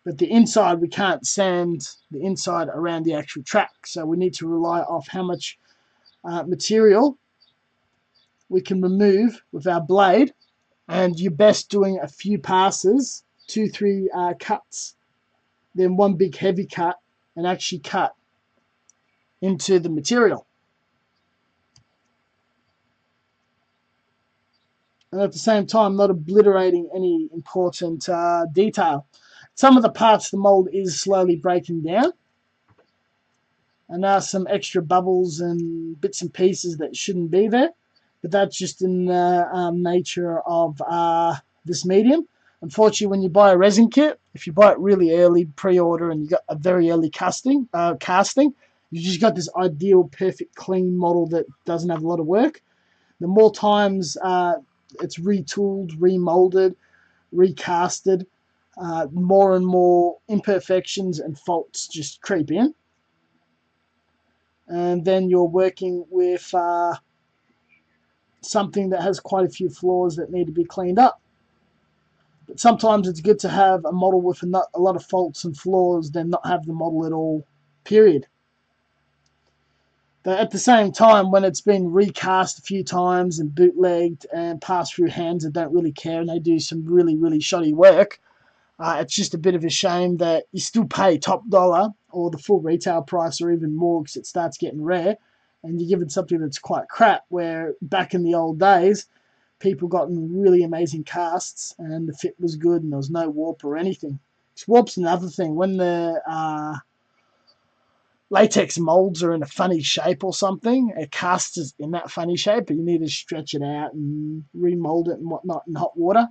But the inside, we can't sand the inside around the actual track. So we need to rely off how much material we can remove with our blade. And you're best doing a few passes, 2-3 cuts, then one big heavy cut, and actually cut into the material. And at the same time, not obliterating any important detail. Some of the parts of the mold is slowly breaking down, and there are some extra bubbles and bits and pieces that shouldn't be there, but that's just in the nature of this medium. Unfortunately, when you buy a resin kit, if you buy it really early, pre-order, and you got a very early casting, you just got this ideal, perfect, clean model that doesn't have a lot of work. The more times it's retooled, remolded, recasted, more and more imperfections and faults just creep in. And then you're working with something that has quite a few flaws that need to be cleaned up. But sometimes it's good to have a model with a lot of faults and flaws than not have the model at all, period. But at the same time, when it's been recast a few times and bootlegged and passed through hands that don't really care and they do some really, really shoddy work, it's just a bit of a shame that you still pay top dollar or the full retail price or even more because it starts getting rare, and you're given something that's quite crap, where back in the old days, people got in really amazing casts and the fit was good and there was no warp or anything. Warp's another thing. When the latex molds are in a funny shape or something, a cast is in that funny shape, but you need to stretch it out and remold it and whatnot in hot water.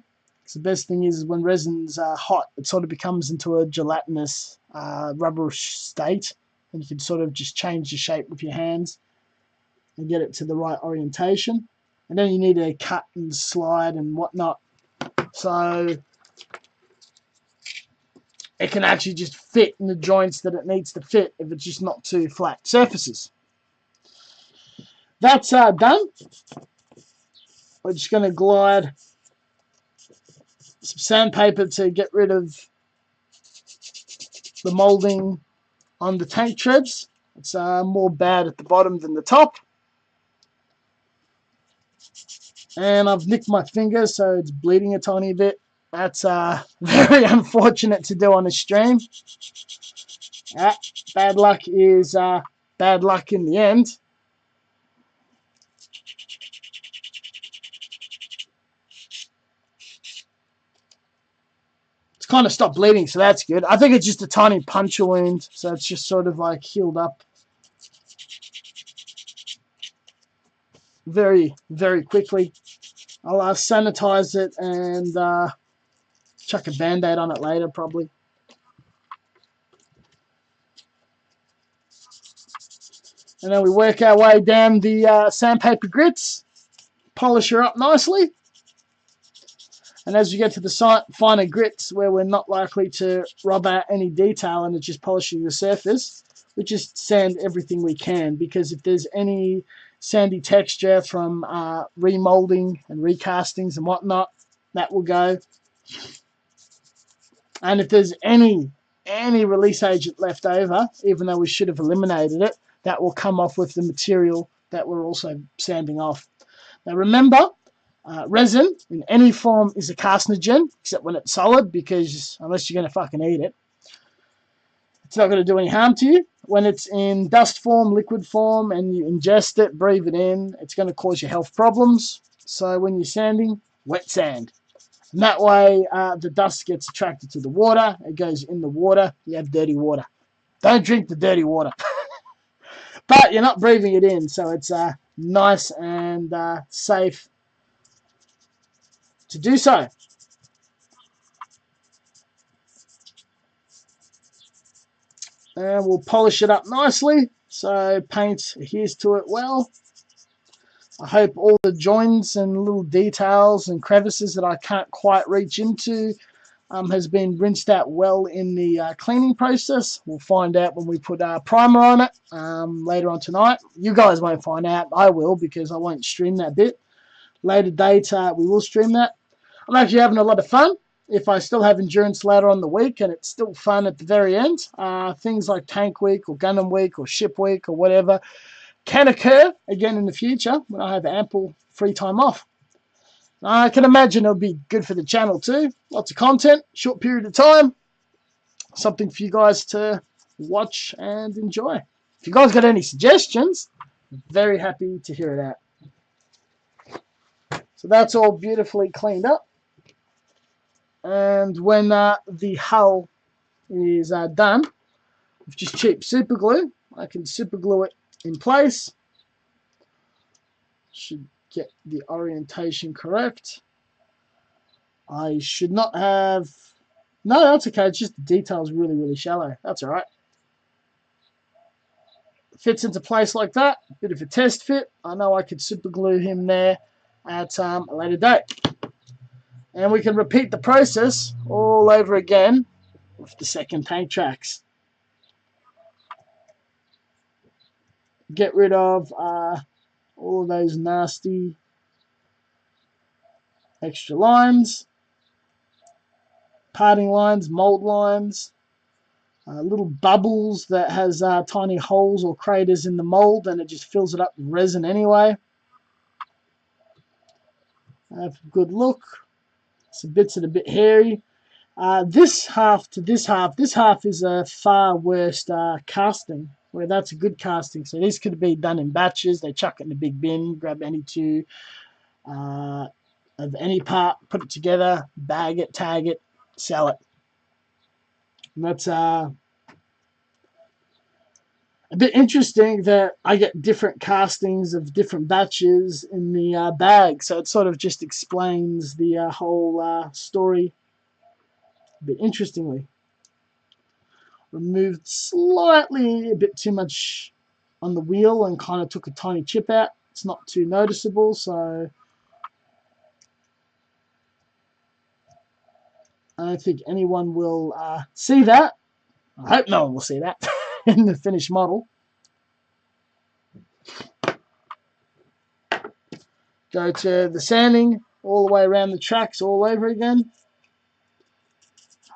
So the best thing is when resin's hot, it sort of becomes into a gelatinous rubberish state, and you can sort of just change the shape with your hands and get it to the right orientation. And then you need to cut and slide and whatnot, so it can actually just fit in the joints that it needs to fit if it's just not too flat surfaces. That's done. We're just going to glide some sandpaper to get rid of the molding on the tank treads. It's more bad at the bottom than the top. And I've nicked my finger, so it's bleeding a tiny bit. That's very unfortunate to do on a stream. Bad luck is bad luck in the end. It's kind of stopped bleeding, so that's good. I think it's just a tiny puncture wound, so it's just sort of like healed up very, very quickly. I'll sanitize it and chuck a band-aid on it later, probably. And then we work our way down the sandpaper grits, polish her up nicely. And as you get to the finer grits where we're not likely to rub out any detail and it's just polishing the surface, we just sand everything we can, because if there's any sandy texture from remolding and recastings and whatnot, that will go. And if there's any release agent left over, even though we should have eliminated it, that will come off with the material that we're also sanding off. Now remember, resin in any form is a carcinogen, except when it's solid, because unless you're going to fucking eat it, it's not going to do any harm to you. When it's in dust form, liquid form, and you ingest it, breathe it in, it's going to cause you health problems. So when you're sanding, wet sand. And that way, the dust gets attracted to the water. It goes in the water. You have dirty water. Don't drink the dirty water. But you're not breathing it in, so it's nice and safe to do so. And we'll polish it up nicely so paint adheres to it well. I hope all the joints and little details and crevices that I can't quite reach into has been rinsed out well in the cleaning process. We'll find out when we put primer on it later on tonight. You guys won't find out. I will, because I won't stream that bit. Later date, we will stream that. I'm actually having a lot of fun. if I still have endurance later on the week and it's still fun at the very end, things like Tank Week or Gundam Week or Ship Week or whatever can occur again in the future when I have ample free time off. I can imagine it'll be good for the channel too. Lots of content, short period of time, something for you guys to watch and enjoy. If you guys got any suggestions, very happy to hear it out. So that's all beautifully cleaned up. And when the hull is done, with just cheap super glue, I can super glue it in place. Should get the orientation correct. I should not have... No, that's okay. It's just the detail's really, really shallow. That's all right. Fits into place like that. Bit of a test fit. I know I could super glue him there at a later date. And we can repeat the process all over again with the second tank tracks. Get rid of all of those nasty extra lines, parting lines, mold lines, little bubbles that has tiny holes or craters in the mold, and it just fills it up with resin anyway. Have a good look. Some bits that are a bit hairy. This half to this half is a far worse casting, where that's a good casting. So this could be done in batches. They chuck it in a big bin, grab any two of any part, put it together, bag it, tag it, sell it. And that's a bit interesting that I get different castings of different batches in the bag. So it sort of just explains the whole story a bit interestingly. Removed slightly a bit too much on the wheel and kind of took a tiny chip out. It's not too noticeable, so I don't think anyone will see that. I hope no one will see that in the finished model. Go to the sanding all the way around the tracks all over again.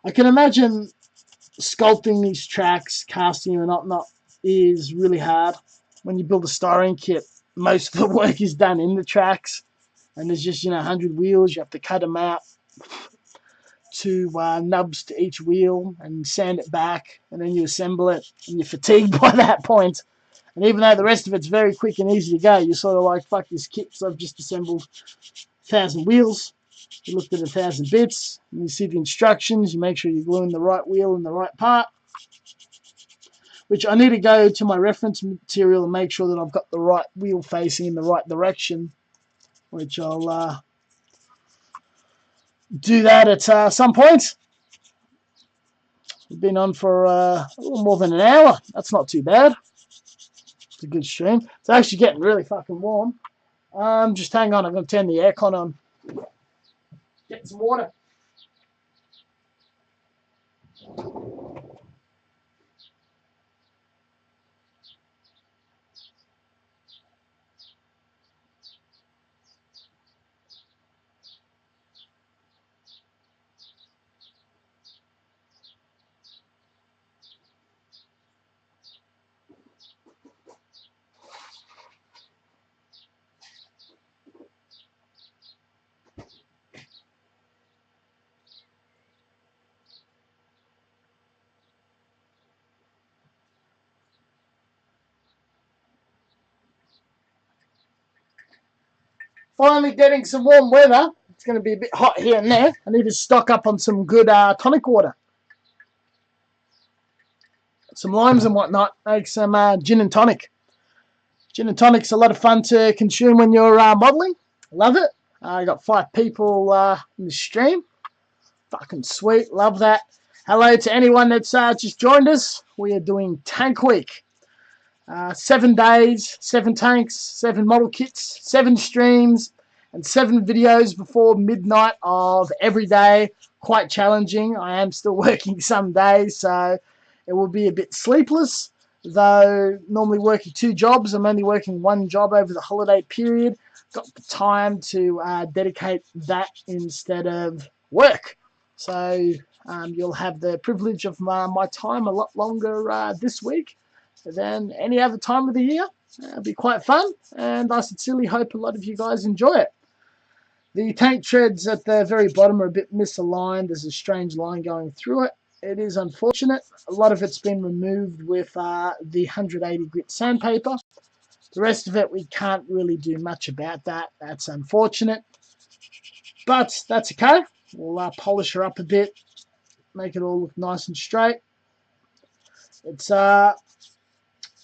I can imagine sculpting these tracks, casting and whatnot, is really hard. When you build a styrene kit, most of the work is done in the tracks, and there's just 100 wheels. You have to cut them out to nubs to each wheel and sand it back, and then you assemble it, and you're fatigued by that point. And even though the rest of it's very quick and easy to go, you're sort of like, fuck this kit, so I've just assembled 1,000 wheels. You looked at 1,000 bits, and you see the instructions. You make sure you're gluing the right wheel in the right part, which I need to go to my reference material and make sure that I've got the right wheel facing in the right direction, which I'll do that at some point. We've been on for a little more than an hour. That's not too bad. It's a good stream. It's actually getting really fucking warm. Just hang on. I'm going to turn the aircon on. Get some water. Finally getting some warm weather. It's going to be a bit hot here and there. I need to stock up on some good tonic water. Some limes and whatnot. Make some gin and tonic. Gin and tonic's a lot of fun to consume when you're modelling. Love it. I got 5 people in the stream. Fucking sweet. Love that. Hello to anyone that's just joined us. We are doing Tank Week. 7 days, 7 tanks, 7 model kits, 7 streams, and 7 videos before midnight of every day. Quite challenging. I am still working some days, so it will be a bit sleepless. Though normally working 2 jobs, I'm only working 1 job over the holiday period. Got the time to dedicate that instead of work. So you'll have the privilege of my time a lot longer this week than any other time of the year. It'll be quite fun, and I sincerely hope a lot of you guys enjoy it. The tank treads at the very bottom are a bit misaligned. There's a strange line going through it. It is unfortunate. A lot of it's been removed with the 180 grit sandpaper. The rest of it, we can't really do much about that. That's unfortunate. But that's okay. We'll polish her up a bit, make it all look nice and straight. It's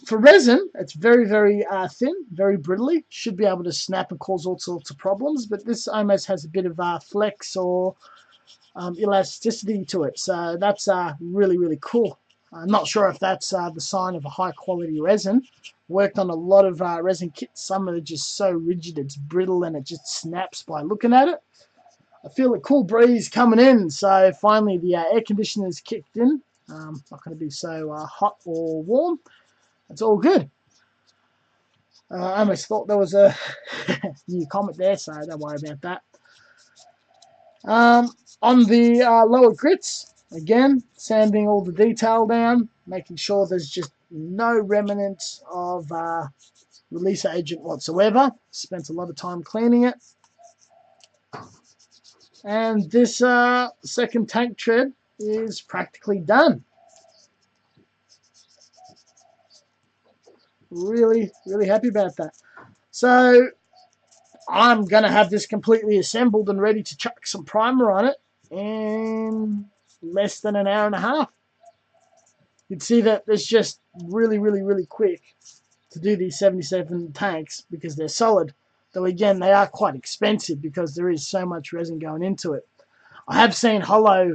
for resin, it's very, very thin, very brittly. Should be able to snap and cause all sorts of problems, but this almost has a bit of flex or elasticity to it. So that's really, really cool. I'm not sure if that's the sign of a high-quality resin. Worked on a lot of resin kits. Some are just so rigid, it's brittle, and it just snaps by looking at it. I feel a cool breeze coming in, so finally the air conditioner's kicked in. Not going to be so hot or warm. It's all good. I almost thought there was a new comment there, so don't worry about that. On the lower grits, again, sanding all the detail down, making sure there's just no remnants of releaser agent whatsoever. Spent a lot of time cleaning it. And this second tank tread is practically done. Really, really happy about that. So I'm going to have this completely assembled and ready to chuck some primer on it in less than an hour and a half. You'd see that it's just really, really, really quick to do these 77 tanks because they're solid. Though again, they are quite expensive because there is so much resin going into it. I have seen hollow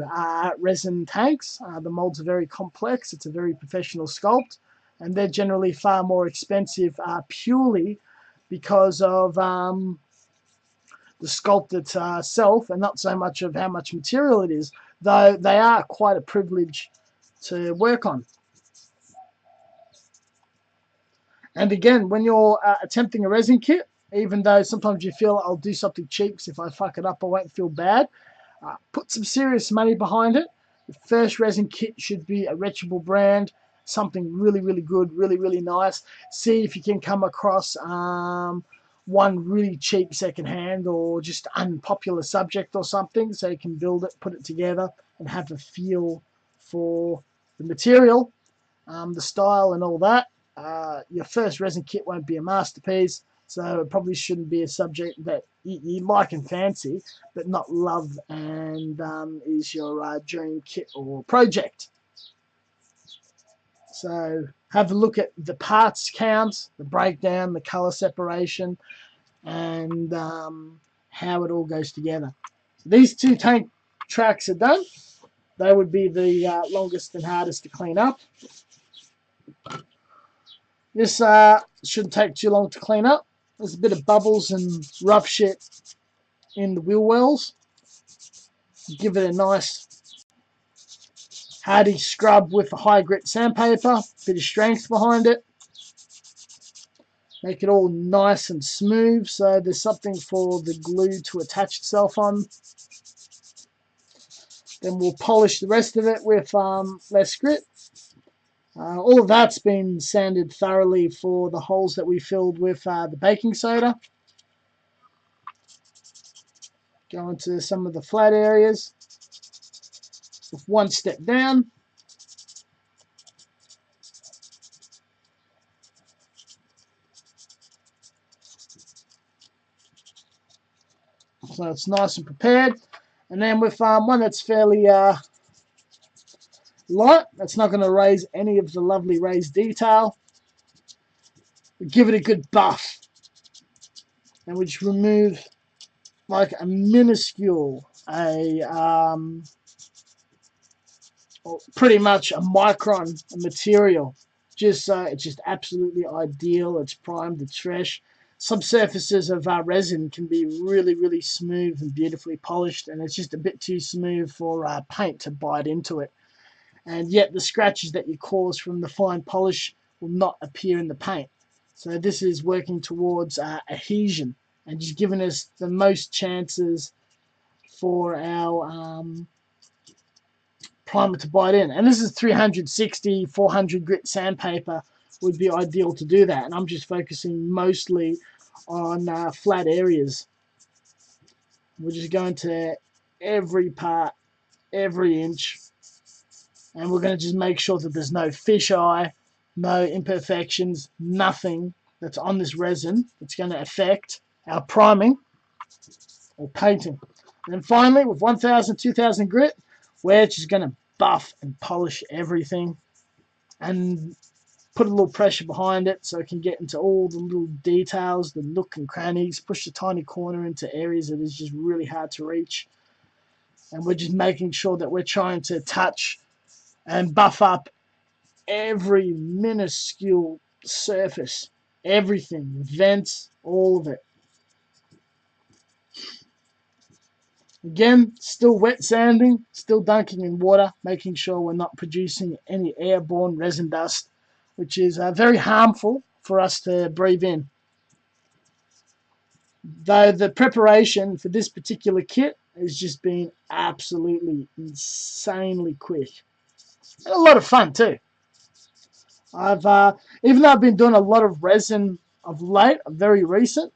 resin tanks. The molds are very complex. It's a very professional sculpt, and they're generally far more expensive purely because of the sculpt itself and not so much of how much material it is, though they are quite a privilege to work on. And again, when you're attempting a resin kit, even though sometimes you feel I'll do something cheap, so if I fuck it up I won't feel bad, put some serious money behind it. The first resin kit should be a reputable brand, something really, really good, really, really nice. See if you can come across one really cheap secondhand or just unpopular subject or something, so you can build it, put it together, and have a feel for the material, the style, and all that. Your first resin kit won't be a masterpiece, so it probably shouldn't be a subject that you like and fancy, but not love and is your dream kit or project. So have a look at the parts count, the breakdown, the color separation, and how it all goes together. So these two tank tracks are done. They would be the longest and hardest to clean up. This shouldn't take too long to clean up. There's a bit of bubbles and rough shit in the wheel wells. Give it a nice hardy scrub with a high grit sandpaper, bit of strength behind it. Make it all nice and smooth so there's something for the glue to attach itself on. Then we'll polish the rest of it with less grit. All of that's been sanded thoroughly for the holes that we filled with the baking soda. Go into some of the flat areas with one step down. So it's nice and prepared. And then with one that's fairly light, that's not going to raise any of the lovely raised detail. We give it a good buff. And we just remove like a minuscule, pretty much a micron material. Just it's just absolutely ideal. It's primed, it's fresh. Some surfaces of resin can be really, really smooth and beautifully polished, and it's just a bit too smooth for paint to bite into it. And yet the scratches that you cause from the fine polish will not appear in the paint. So this is working towards adhesion and just giving us the most chances for our primer to bite in. And this is 360, 400 grit sandpaper would be ideal to do that. And I'm just focusing mostly on flat areas. We're just going to every part, every inch, and we're going to just make sure that there's no fisheye, no imperfections, nothing that's on this resin that's going to affect our priming or painting. And then finally, with 1000, 2000 grit, we're just going to buff and polish everything and put a little pressure behind it so it can get into all the little details, the nook and crannies, push the tiny corner into areas that is just really hard to reach. And we're just making sure that we're trying to touch and buff up every minuscule surface, everything, vents, all of it. Again, still wet sanding, still dunking in water, making sure we're not producing any airborne resin dust, which is very harmful for us to breathe in. Though the preparation for this particular kit has just been absolutely insanely quick. And a lot of fun too. Even though I've been doing a lot of resin of late, very recent,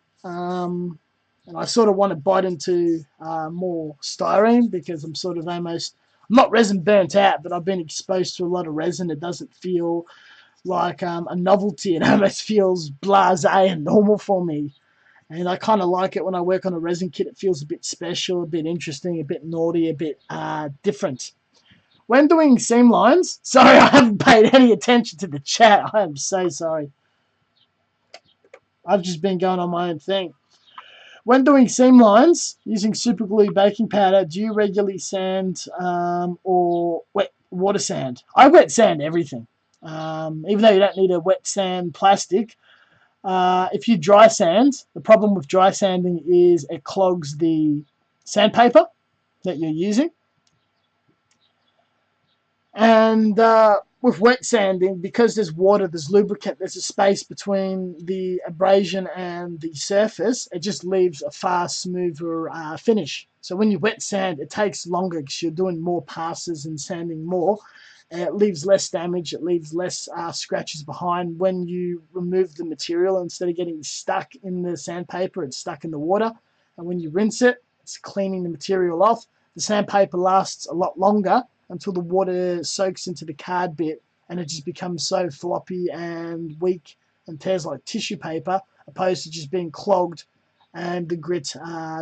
and I sort of want to bite into more styrene because I'm sort of almost, I'm not resin burnt out, but I've been exposed to a lot of resin. It doesn't feel like a novelty. It almost feels blasé and normal for me. And I kind of like it when I work on a resin kit. It feels a bit special, a bit interesting, a bit naughty, a bit different. When doing seam lines, sorry, I haven't paid any attention to the chat. I am so sorry. I've just been going on my own thing. When doing seam lines, using super glue baking powder, do you regularly sand or wet water sand? I wet sand everything. Even though you don't need a wet sand plastic, if you dry sand, the problem with dry sanding is it clogs the sandpaper that you're using. And with wet sanding, because there's water, there's lubricant, there's a space between the abrasion and the surface, it just leaves a far smoother finish. So when you wet sand, it takes longer because you're doing more passes and sanding more. It leaves less damage, it leaves less scratches behind. When you remove the material, instead of getting stuck in the sandpaper, it's stuck in the water. And when you rinse it, it's cleaning the material off. The sandpaper lasts a lot longer until the water soaks into the card bit and it just becomes so floppy and weak and tears like tissue paper, opposed to just being clogged and the grit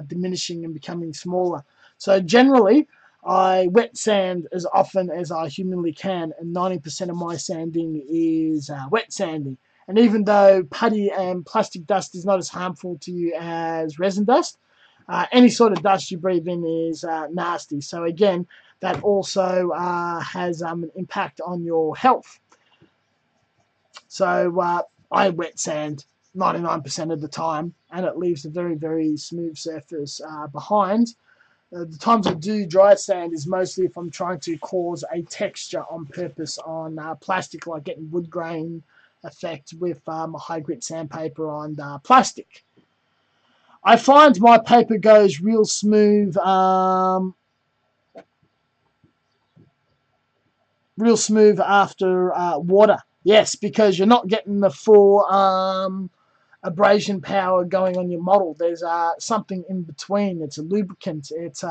diminishing and becoming smaller. So generally, I wet sand as often as I humanly can, and 90% of my sanding is wet sanding. And even though putty and plastic dust is not as harmful to you as resin dust, any sort of dust you breathe in is nasty. So again, that also has an impact on your health. So I wet sand 99% of the time, and it leaves a very, very smooth surface behind. The times I do dry sand is mostly if I'm trying to cause a texture on purpose on plastic, like getting wood grain effect with a high grit sandpaper on plastic. I find my paper goes real smooth after water. Yes, because you're not getting the full abrasion power going on your model. There's something in between. It's a lubricant. It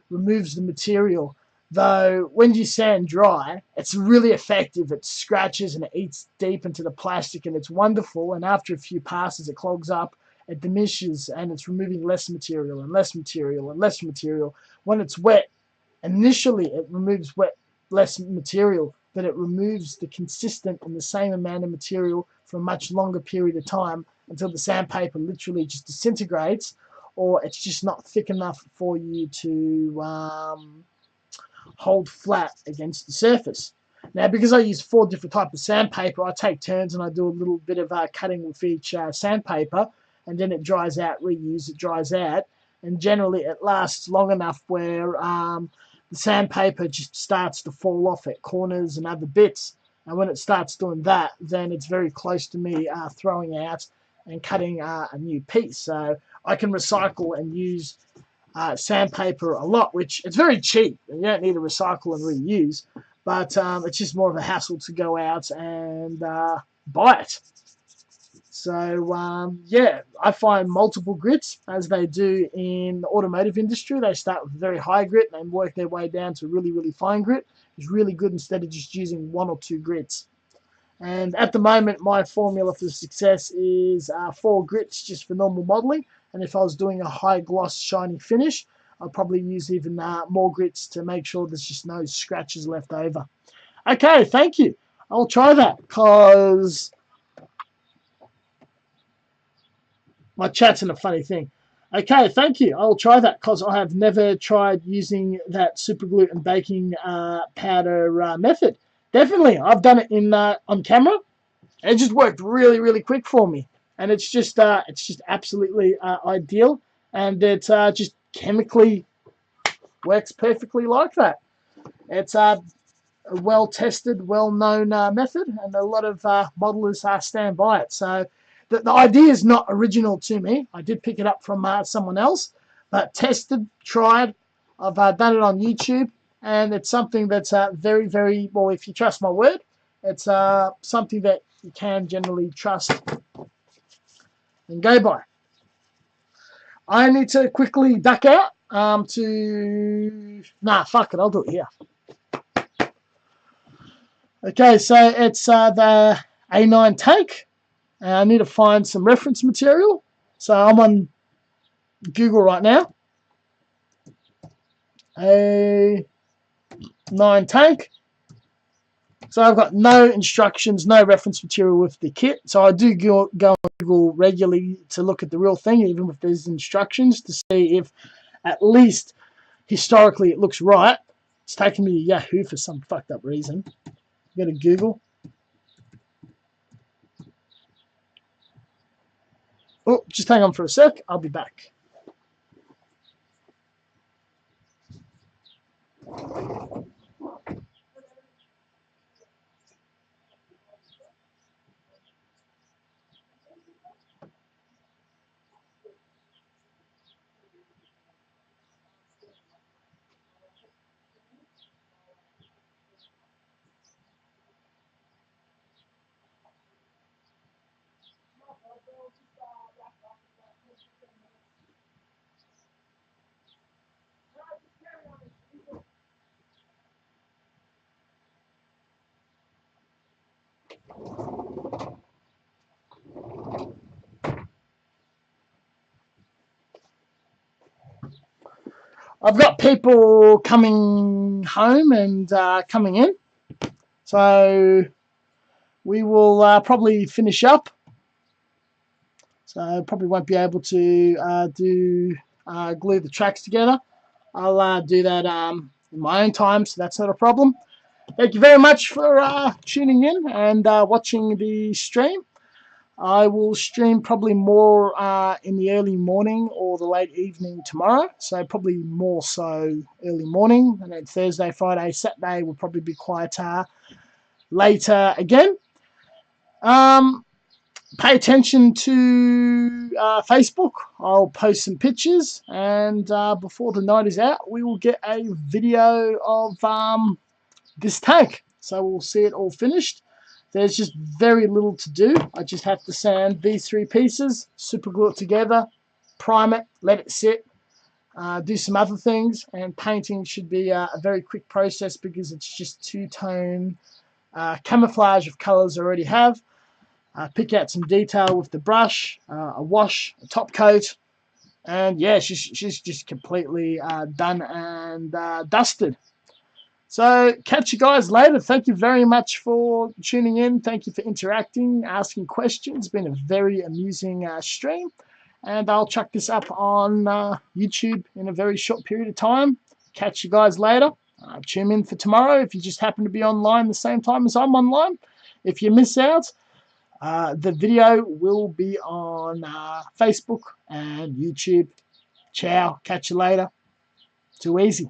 removes the material. Though when you sand dry, it's really effective. It scratches and it eats deep into the plastic, and it's wonderful. And after a few passes, it clogs up, it diminishes, and it's removing less material and less material and less material. When it's wet, initially it removes less material, but it removes the consistent and the same amount of material for a much longer period of time until the sandpaper literally just disintegrates, or it's just not thick enough for you to hold flat against the surface. Now, because I use 4 different types of sandpaper, I take turns and I do a little bit of cutting with each sandpaper, and then it dries out, reuse, it dries out, and generally it lasts long enough where the sandpaper just starts to fall off at corners and other bits. And when it starts doing that, then it's very close to me throwing out and cutting a new piece. So I can recycle and use sandpaper a lot, which it's very cheap. You don't need to recycle and reuse, but it's just more of a hassle to go out and buy it. So yeah, I find multiple grits as they do in the automotive industry. They start with very high grit and work their way down to really, really fine grit. It's really good instead of just using 1 or 2 grits. And at the moment, my formula for success is 4 grits just for normal modeling. And if I was doing a high gloss shiny finish, I'll probably use even more grits to make sure there's just no scratches left over. Okay, thank you. I'll try that because my chat's in a funny thing. Okay, thank you. I'll try that because I have never tried using that super glue and baking powder method. Definitely, I've done it in on camera. It just worked really, really quick for me, and it's just absolutely ideal, and it just chemically works perfectly like that. It's a well-tested, well-known method, and a lot of modelers stand by it. So the idea is not original to me. I did pick it up from someone else, but tested, tried. I've done it on YouTube, and it's something that's very, very, well, if you trust my word, it's something that you can generally trust and go by. I need to quickly duck out fuck it, I'll do it here. Okay, so it's the A9 tank. I need to find some reference material. So I'm on Google right now. A9 tank. So I've got no instructions, no reference material with the kit. So I do go on Google regularly to look at the real thing, even with these instructions, to see if at least historically it looks right. It's taking me to Yahoo for some fucked up reason. Go to Google. Oh, just hang on for a sec. I'll be back. I've got people coming home and coming in. So we will probably finish up. So I probably won't be able to glue the tracks together. I'll do that in my own time, so that's not a problem. Thank you very much for tuning in and watching the stream. I will stream probably more in the early morning or the late evening tomorrow. So probably more so early morning. And then Thursday, Friday, Saturday will probably be quite later again. Pay attention to Facebook. I'll post some pictures. And before the night is out, we will get a video of this tank. So we'll see it all finished. There's just very little to do. I just have to sand these 3 pieces, super glue it together, prime it, let it sit, do some other things, and painting should be a very quick process because it's just 2-tone camouflage of colors I already have. Pick out some detail with the brush, a wash, a top coat, and yeah, she's just completely done and dusted. So catch you guys later. Thank you very much for tuning in. Thank you for interacting, asking questions. It's been a very amusing stream. And I'll chuck this up on YouTube in a very short period of time. Catch you guys later. Tune in for tomorrow if you just happen to be online the same time as I'm online. If you miss out, the video will be on Facebook and YouTube. Ciao. Catch you later. Too easy.